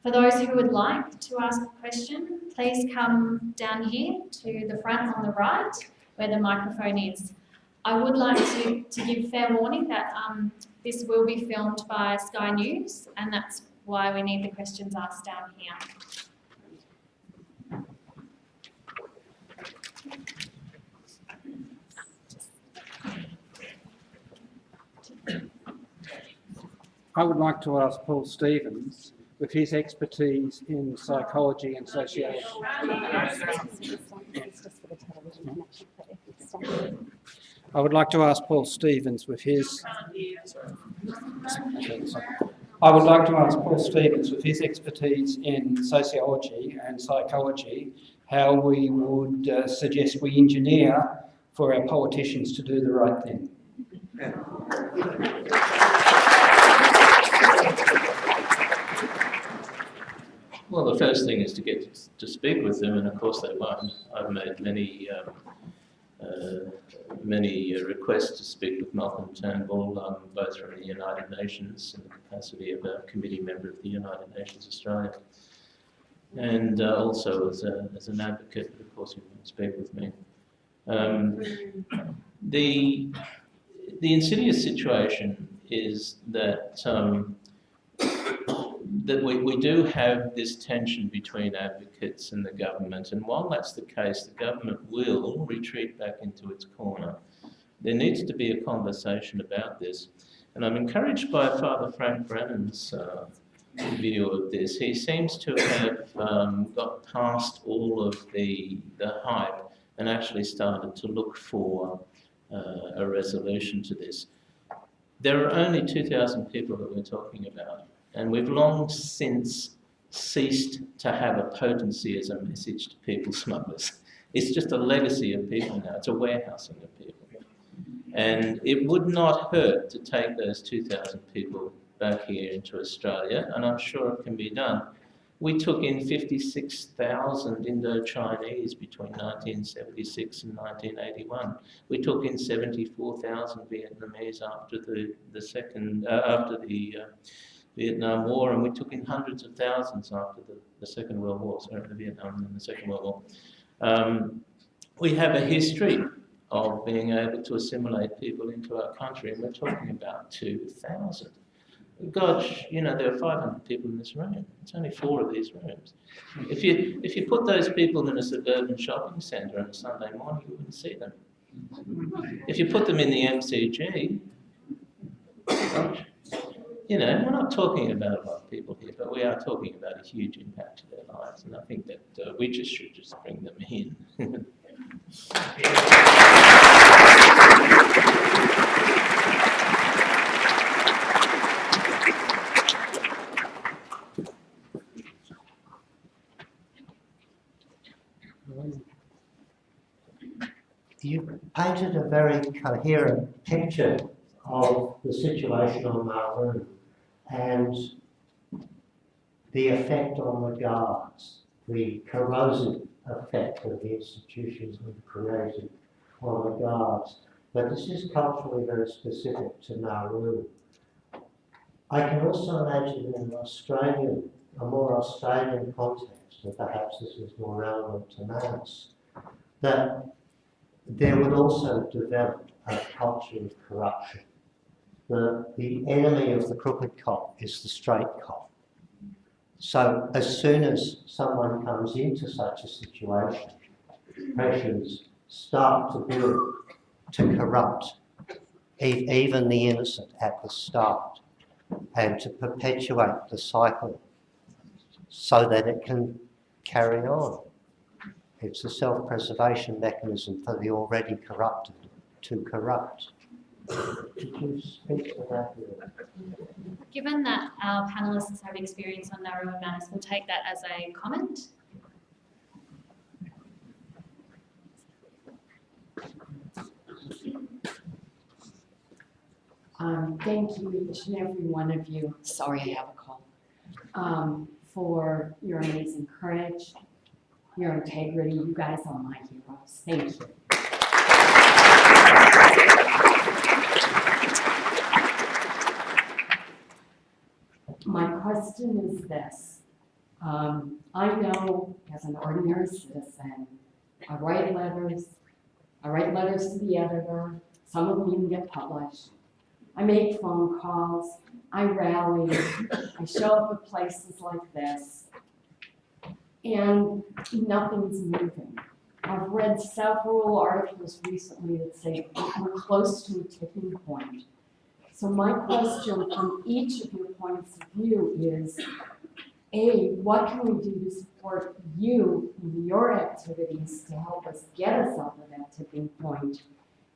For those who would like to ask a question, please come down here to the front on the right, where the microphone is. I would like to give fair warning that this will be filmed by Sky News, and that's why we need the questions asked down here. I would like to ask Paul Stevens, with his expertise in psychology and sociology. I would like to ask Paul Stevens with his expertise in sociology and psychology, how we would suggest we engineer for our politicians to do the right thing. Well, the first thing is to get to speak with them, and of course they won't. I've made many requests to speak with Malcolm Turnbull, both from the United Nations in the capacity of a committee member of the United Nations Australia, and also as an advocate, but of course he won't speak with me. The insidious situation is that that we do have this tension between advocates and the government, and while that's the case, the government will retreat back into its corner. There needs to be a conversation about this, and I'm encouraged by Father Frank Brannan's view of this. He seems to have got past all of the hype and actually started to look for a resolution to this. There are only 2,000 people that we're talking about, and we've long since ceased to have a potency as a message to people smugglers. It's just a legacy of people now. It's a warehousing of people. And it would not hurt to take those 2,000 people back here into Australia, and I'm sure it can be done. We took in 56,000 Indo-Chinese between 1976 and 1981. We took in 74,000 Vietnamese after the Vietnam War, and we took in hundreds of thousands after the Second World War, the Vietnam and the Second World War. We have a history of being able to assimilate people into our country, and we're talking about 2,000. Gosh, there are 500 people in this room. It's only 4 of these rooms. If you put those people in a suburban shopping centre on a Sunday morning, you wouldn't see them. If you put them in the MCG, gosh, we're not talking about a lot of people here, but we are talking about a huge impact to their lives, and I think that we should just bring them in. You painted a very coherent picture of the situation on Nauru and the effect on the guards, the corrosive effect of the institutions we've created on the guards. But this is culturally very specific to Nauru. I can also imagine in a more Australian context, and perhaps this is more relevant to Manus, that there would also develop a culture of corruption. The enemy of the crooked cop is the straight cop. So as soon as someone comes into such a situation, pressures start to build to corrupt even the innocent at the start, and to perpetuate the cycle so that it can carry on. It's a self-preservation mechanism for the already corrupted to corrupt. Could you speak to that? Given that our panellists have experience on Nauru and Manus, we'll take that as a comment. Thank you, each and every one of you. Sorry, I have a cold. For your amazing courage, your integrity. You guys are my heroes. Thank you. My question is this. I know as an ordinary citizen, I write letters to the editor, some of them even get published. I make phone calls, I rally, I show up at places like this, and nothing's moving. I've read several articles recently that say we're close to a tipping point. So my question from each of your points of view is, A, what can we do to support you in your activities to help us get us over that tipping point?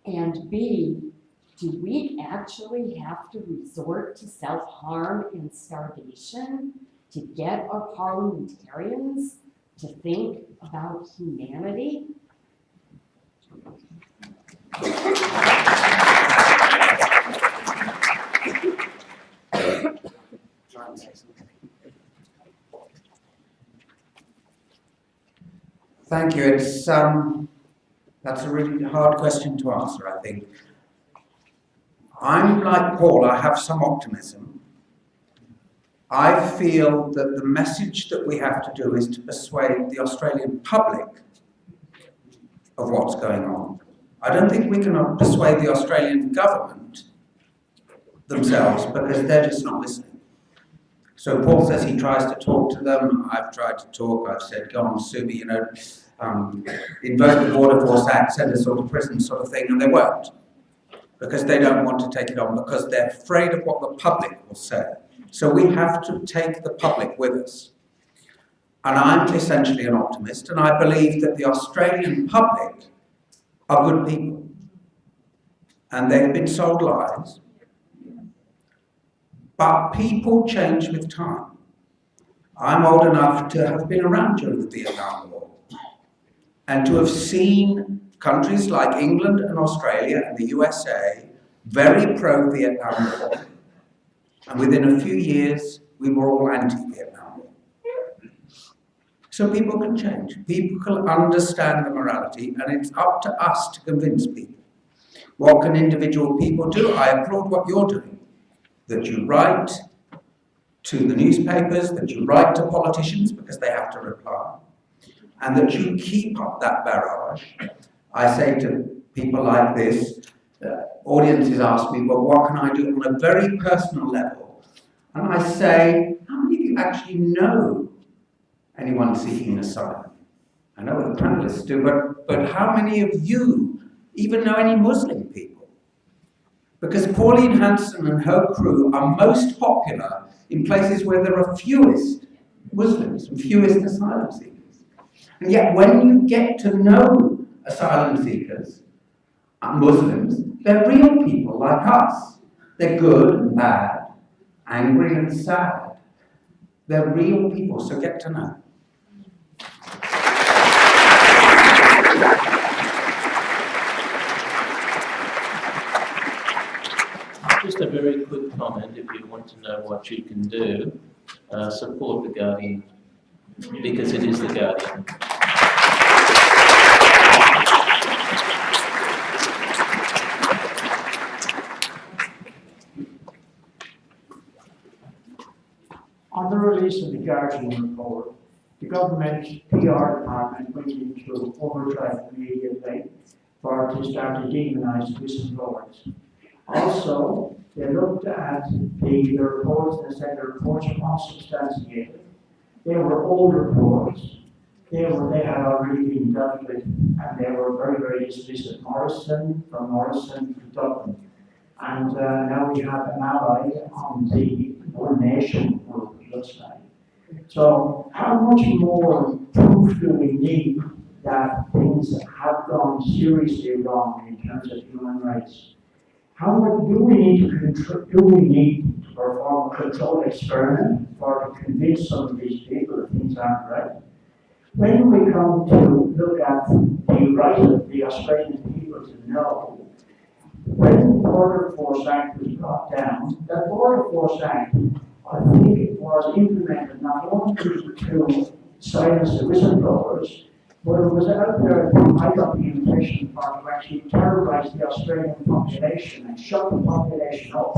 And B, do we actually have to resort to self-harm and starvation to get our parliamentarians to think about humanity? Thank you. It's that's a really hard question to answer, I think. I'm like Paul, I have some optimism. I feel that the message that we have to do is to persuade the Australian public of what's going on. I don't think we can persuade the Australian government themselves because they're just not listening. So Paul says he tries to talk to them. I've tried to talk. I've said, go on, sue me, invoke the Border Force Act, send us all to prison sort of thing, and they won't. Because they don't want to take it on, because they're afraid of what the public will say. So we have to take the public with us. And I'm essentially an optimist, and I believe that the Australian public are good people. And they've been sold lies. But people change with time. I'm old enough to have been around during the Vietnam War and to have seen countries like England and Australia and the USA very pro-Vietnam War. And within a few years, we were all anti-Vietnam War. So people can change. People can understand the morality, and it's up to us to convince people. What can individual people do? I applaud what you're doing. That you write to the newspapers, that you write to politicians because they have to reply, and that you keep up that barrage. I say to people like this, audiences ask me, well, what can I do on a very personal level? And I say, how many of you actually know anyone seeking asylum? I know the panelists do, but how many of you even know any Muslim people? Because Pauline Hanson and her crew are most popular in places where there are fewest Muslims and fewest asylum seekers. And yet when you get to know asylum seekers, Muslims, they're real people like us. They're good and bad, angry and sad. They're real people, so get to know. Just a very quick comment, if you want to know what you can do, support The Guardian, because it is The Guardian. On the release of the Guardian report, the government PR department went into overdrive immediately to start to demonise whistleblowers. Also, they looked at the reports and said the reports were unsubstantiated. They were old reports. They had already been dealt with, and they were very, very dismissive. From Morrison to Dublin. And now we have an ally on the One Nation group, it looks like. So how much more proof do we need that things have gone seriously wrong in terms of human rights? How much do we need to perform a controlled experiment to convince some of these people that things aren't right? When we come to look at the right of the Australian people to know, when the Border Force Act was brought down, that Border Force Act, I think it was implemented not only to silence the whistleblowers, but it was out there, I got the invitation for to actually terrorise the Australian population and shut the population up. I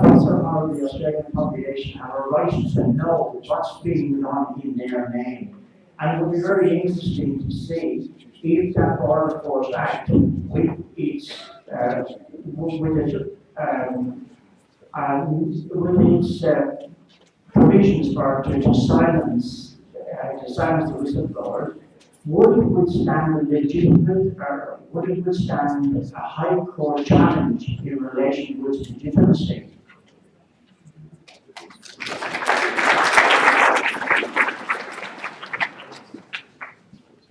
think somehow the Australian population have a right to know what's being done in their name. And it would be very interesting to see if that Border Force Act, with its provisions for to silence the whistleblowers, would it withstand a legitimate, or would it withstand a high court challenge in relation with legitimacy?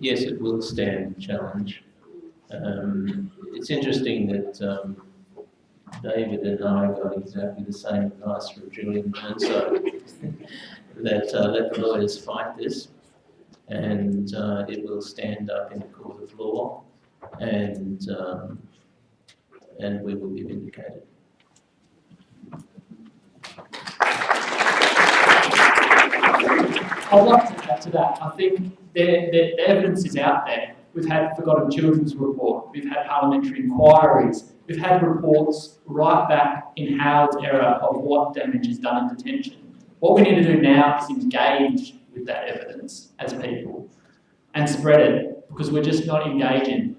Yes, it will stand challenge. It's interesting that David and I got exactly the same advice from Julian Burnside, that let the lawyers fight this, and it will stand up in a court of law, and we will be vindicated. I'd like to add to that. I think the evidence is out there. We've had Forgotten Children's report, we've had parliamentary inquiries, we've had reports right back in Howard's era of what damage is done in detention. What we need to do now is engage with that evidence as people and spread it, because we're just not engaging.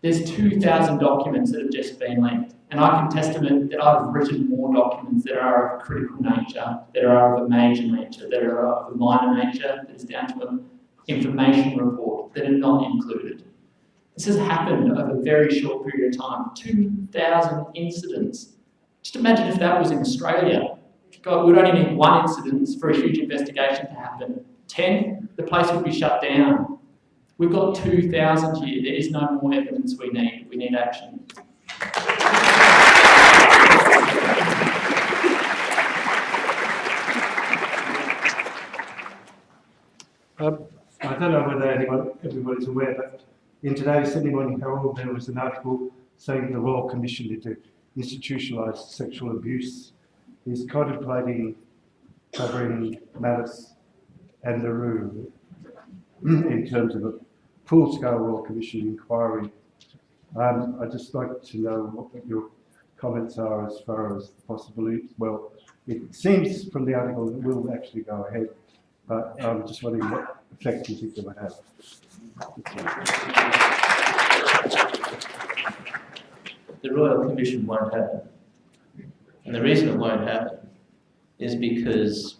There's 2,000 documents that have just been leaked, and I can testament that I've written more documents that are of a critical nature, that are of a major nature, that are of a minor nature, that is down to an information report, that are not included. This has happened over a very short period of time, 2,000 incidents. Just imagine if that was in Australia. would only need one incident for a huge investigation to happen. 10, the place would be shut down. We've got 2,000 here. There is no more evidence we need. We need action. I don't know whether everybody's aware, but in today's Sydney Morning Herald there was an article saying the Royal Commission into institutionalised sexual abuse is contemplating covering Manus and Nauru in terms of a full-scale Royal Commission inquiry. I'd just like to know what your comments are as far as the possibility. Well, it seems from the article that it will actually go ahead, but I'm just wondering what effect you think it would have. The Royal Commission won't happen. And the reason it won't happen is because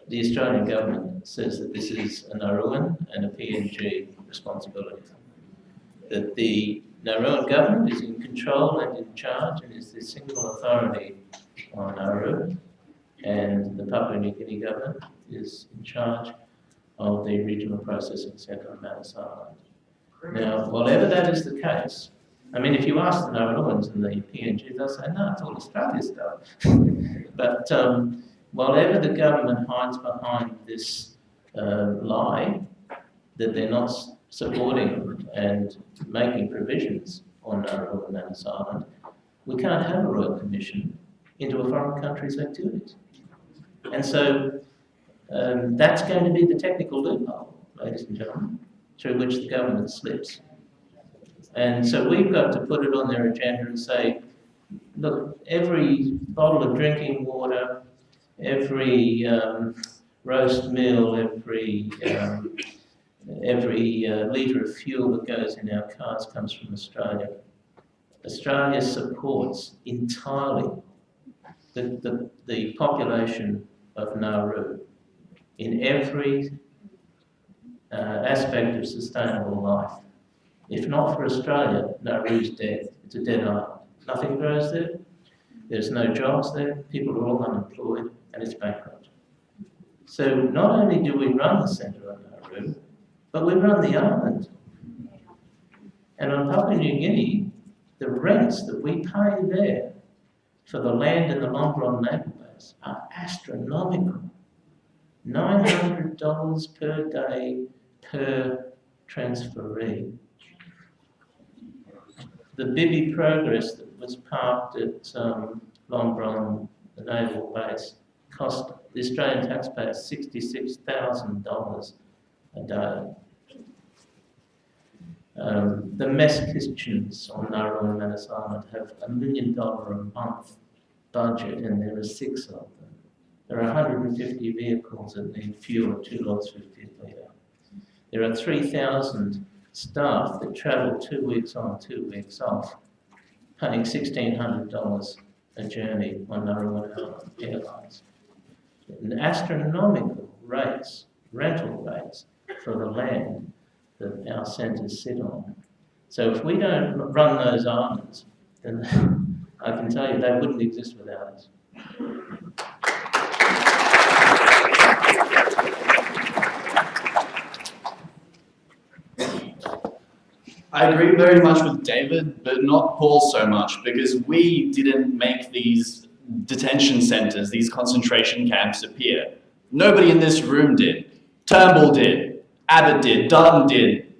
the Australian government says that this is a Nauruan and a PNG responsibility. That the Nauruan government is in control and in charge and is the single authority on Nauru, and the Papua New Guinea government is in charge of the regional processing centre on Manus Island. Now, whatever that is the case, I mean, if you ask the Nauruans and the PNG, they'll say, no, it's all Australia stuff. But whatever the government hides behind this lie that they're not supporting and making provisions on Nauru and Manus Island, we can't have a Royal Commission into a foreign country's activities. And so that's going to be the technical loophole, ladies and gentlemen, through which the government slips. And so we've got to put it on their agenda and say, look, every bottle of drinking water, every roast meal, every litre of fuel that goes in our cars comes from Australia. Australia supports entirely the population of Nauru in every aspect of sustainable life. If not for Australia, Nauru's dead. It's a dead island. Nothing grows there. There's no jobs there. People are all unemployed, and it's bankrupt. So not only do we run the centre on Nauru, but we run the island. And on Papua New Guinea, the rents that we pay there for the land in the Lombron naval base are astronomical. $900 per day per transferee. The Bibi Progress that was parked at Lombron, the naval base, cost the Australian taxpayer $66,000 a day. The mess kitchens on Nauru and Manus Island have $1 million a month budget, and there are 6 of them. There are 150 vehicles that need fuel at $2.50 a litre. There are 3,000 staff that travel 2 weeks on, 2 weeks off, paying $1,600 a journey on Nauru Airlines. And astronomical rates, rental rates, for the land that our centres sit on. So if we don't run those islands, then I can tell you they wouldn't exist without us. I agree very much with David, but not Paul so much, because we didn't make these detention centres, these concentration camps appear. Nobody in this room did. Turnbull did. Abbott did. Dutton did.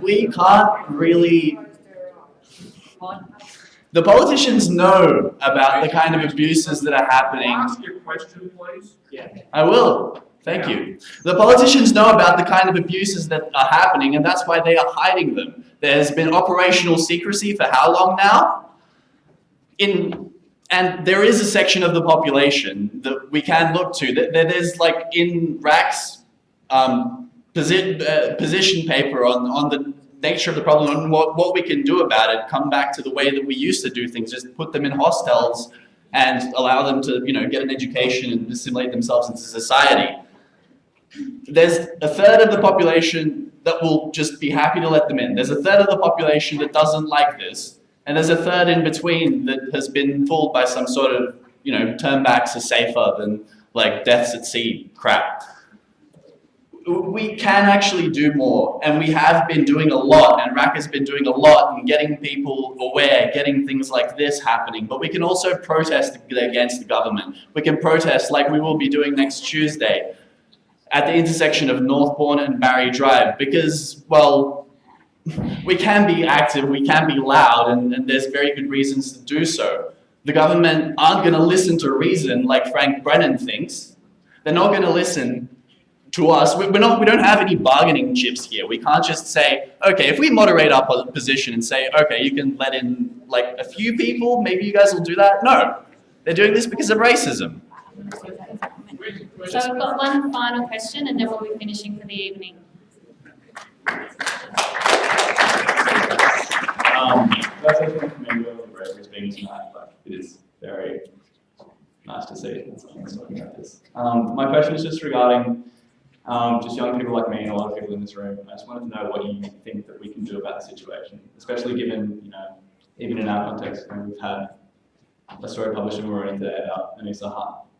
We can't really... The politicians know about the kind of abuses that are happening. Can I ask you a question, please? Yeah. I will. Thank you. The politicians know about the kind of abuses that are happening, and that's why they are hiding them. There's been operational secrecy for how long now? And there is a section of the population that we can look to. There's like in RAC's position paper on the nature of the problem and what we can do about it, come back to the way that we used to do things, just put them in hostels and allow them to, get an education and assimilate themselves into society. There's a third of the population that will just be happy to let them in. There's a third of the population that doesn't like this, And there's a third in between that has been fooled by some sort of, turnbacks are safer than like deaths at sea crap. We can actually do more, and we have been doing a lot, and RAC has been doing a lot in getting people aware, getting things like this happening, but we can also protest against the government. We can protest like we will be doing next Tuesday at the intersection of Northbourne and Barry Drive, because, well, we can be active, we can be loud, and there's very good reasons to do so. The government aren't going to listen to reason like Frank Brennan thinks. They're not going to listen to us. We don't have any bargaining chips here. We can't just say, okay, if we moderate our position and say, okay, you can let in like a few people, maybe you guys will do that. No, they're doing this because of racism. So we've got one final question and then we'll be finishing for the evening. That's everything from me. It's being tonight, but it is very nice to see something like this. My question is just regarding just young people like me and a lot of people in this room. I just wanted to know what you think that we can do about the situation, especially given, even in our context, we've had a story published in Maroon today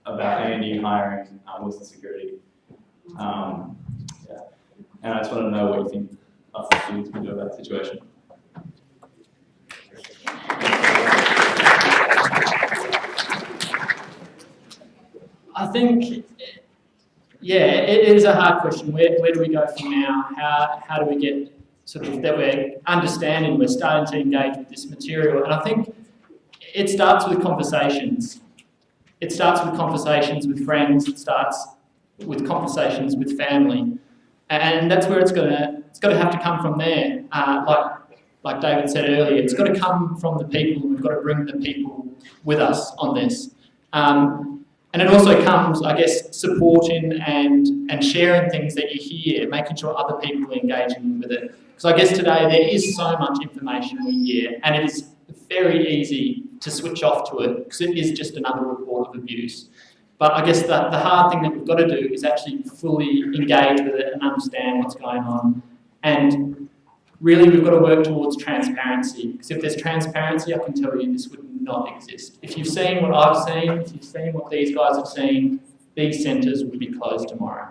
about ANU hiring Wilson Security. Yeah. And I just want to know what you think us as students can do about the situation. I think, yeah, it is a hard question. Where do we go from now? How do we get sort of that we're understanding, we're starting to engage with this material? And I think it starts with conversations. It starts with conversations with friends. It starts with conversations with family, and that's where it's got to have to come from there. Like David said earlier, it's got to come from the people. We've got to bring the people with us on this. And it also comes, I guess, supporting and sharing things that you hear, making sure other people are engaging with it. Because I guess today there is so much information we hear, and it is very easy to switch off to it because it is just another report of abuse. But I guess the hard thing that we've got to do is actually fully engage with it and understand what's going on. And really, we've got to work towards transparency, because if there's transparency, I can tell you this would not exist. If you've seen what I've seen, if you've seen what these guys have seen, these centres would be closed tomorrow.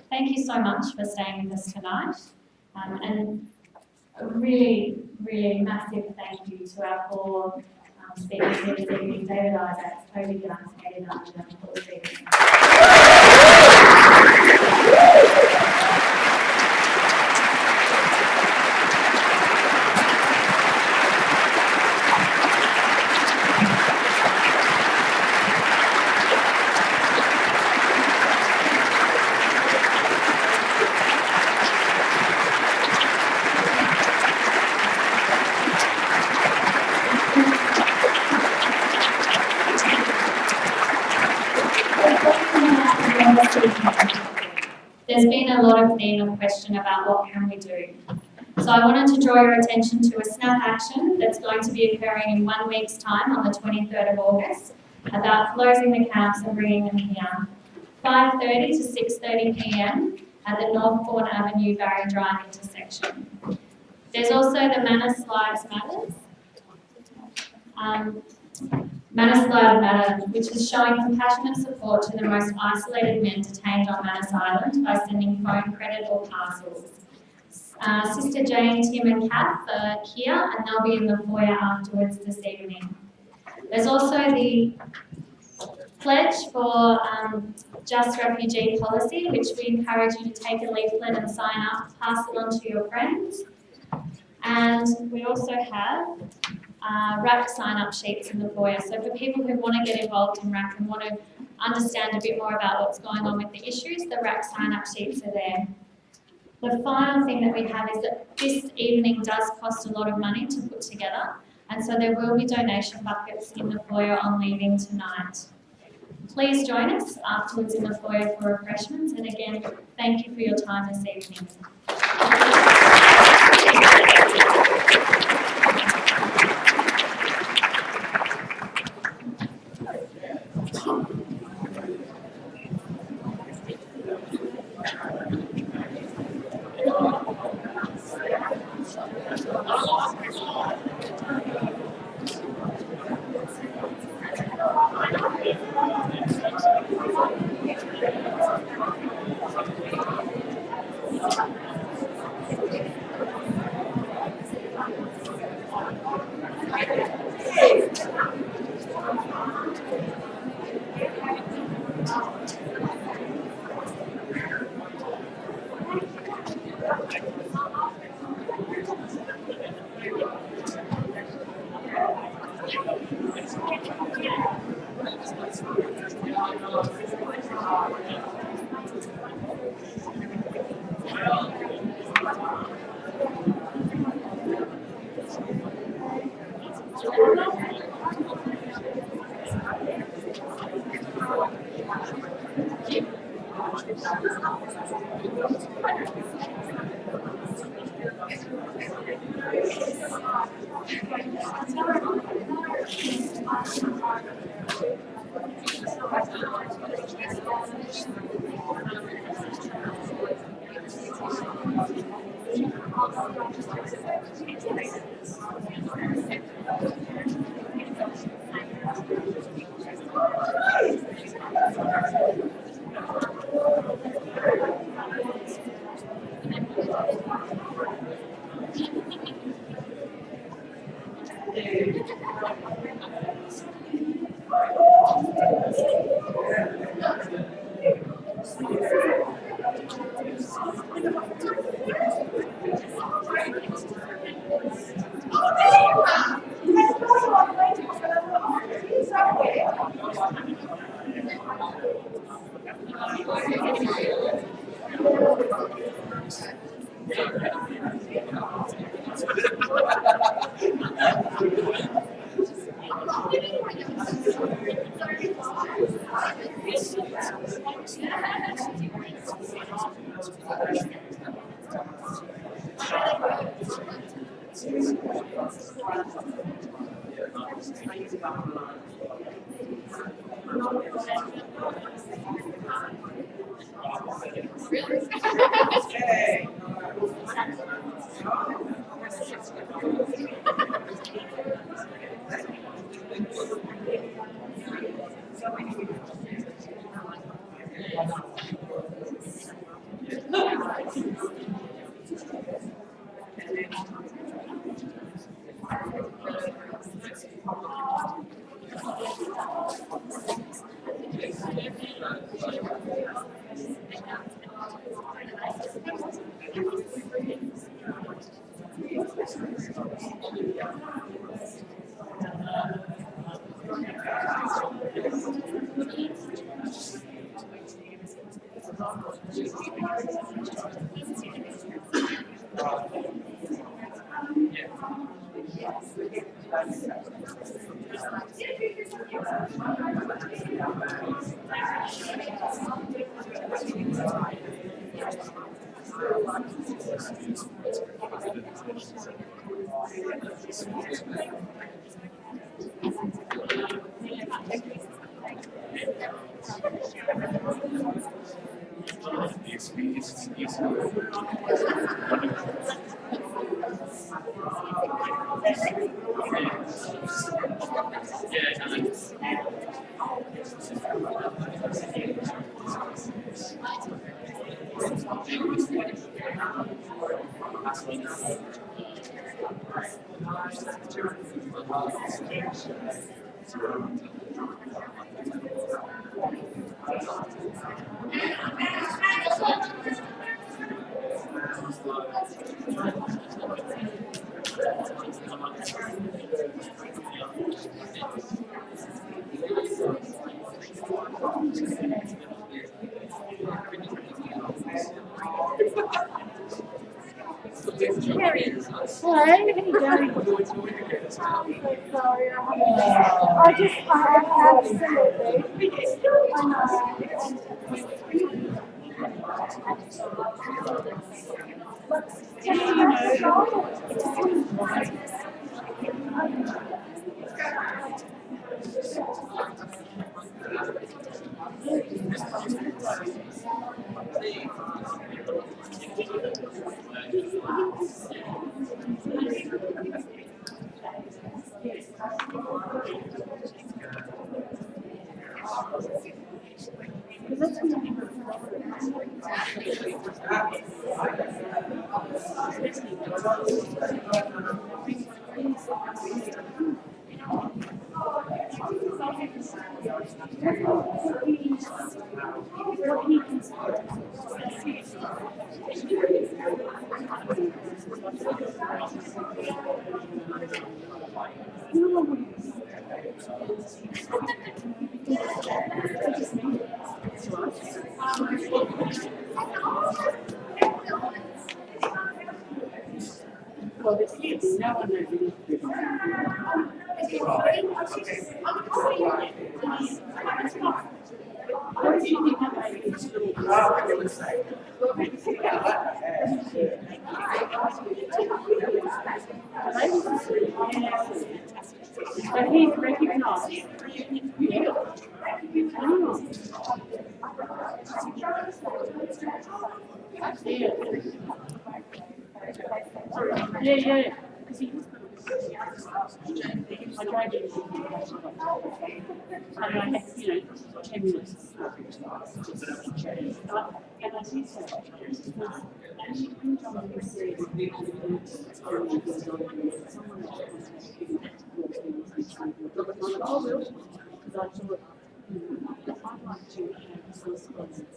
Thank you so much for staying with us tonight. And a really, really massive thank you to our four speakers here this evening: David Isaacs, Toby Young, Katie Nunn, and Paul Stevens. There's been a lot of theme and question about what can we do. So I wanted to draw your attention to a snap action that's going to be occurring in 1 week's time on the 23rd of August about closing the camps and bringing them here. 5:30 to 6:30 p.m. at the Northbourne Avenue Barry Drive intersection. There's also the Manus Lives Matters. Manus Lives Matter, which is showing compassionate support to the most isolated men detained on Manus Island by sending phone credit or parcels. Sister Jane, Tim and Kath are here, and they'll be in the foyer afterwards this evening. There's also the pledge for Just Refugee policy, which we encourage you to take a leaflet and sign up, pass it on to your friends. And we also have RAC sign-up sheets in the foyer. So for people who want to get involved in RAC and want to understand a bit more about what's going on with the issues, the RAC sign-up sheets are there. The final thing that we have is that this evening does cost a lot of money to put together, and so there will be donation buckets in the foyer on leaving tonight. Please join us afterwards in the foyer for refreshments, and again, thank you for your time this evening. Hello, how you doing? I'm so sorry. I absolutely. But he's recognized. Yeah. Oh. Yeah. Because he was I tried to and I had, 10 minutes. And I did so because she couldn't tell me what someone else was because I thought, I'd like to have this so important.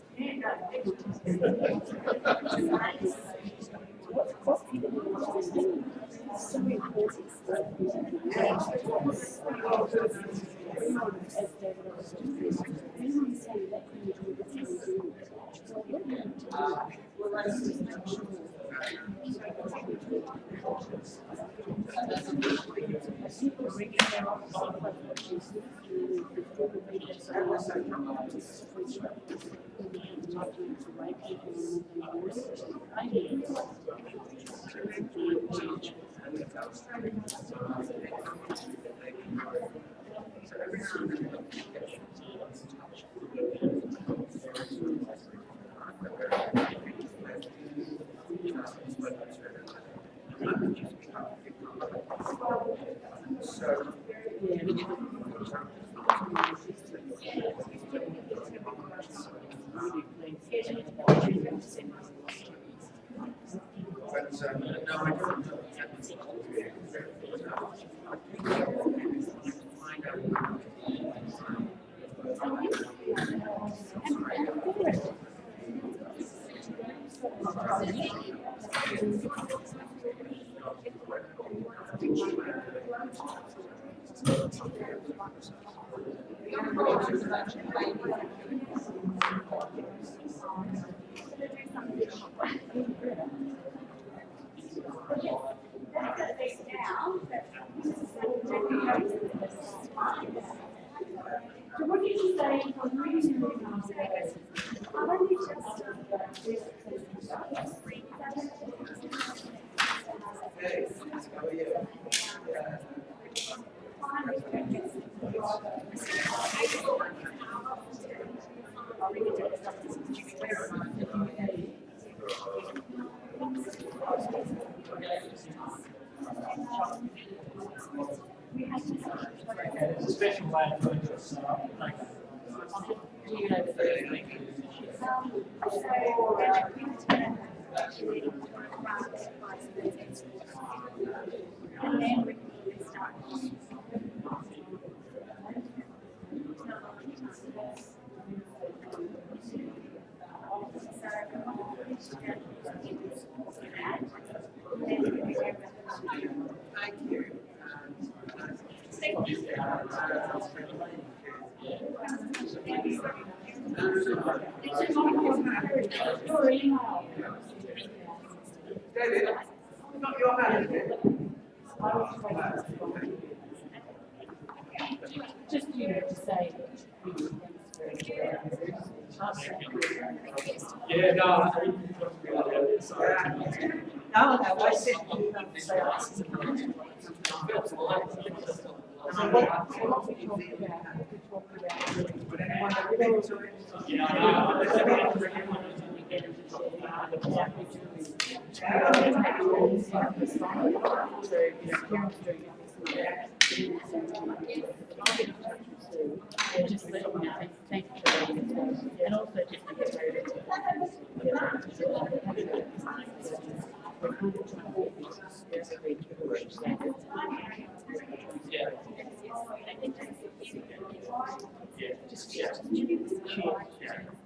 So what did you say for reason? It's a special way of doing this, so like, Just to say. yeah, no, I said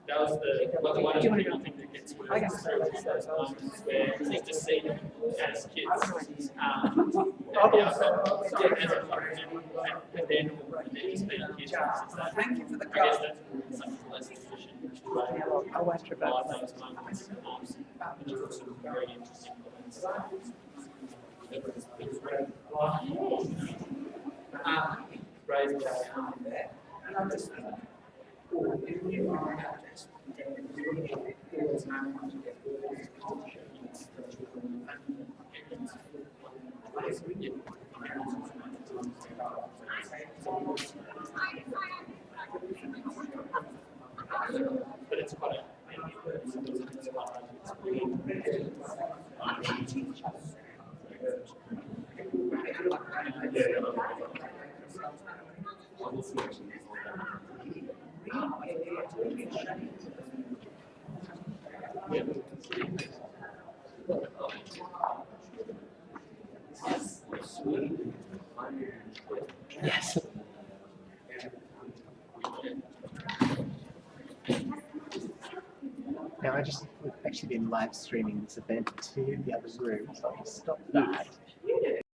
and also that was the one thing that gets me. Where it's neat to see them as kids. And they're just being kids. Thank you for the I guess that's such a less efficient way to provide those moments. Which are also very interesting comments. Raise the arm there. And I'm just but it's quite Yes. Now we've actually been live streaming this event to the other room, so I'll just stop that.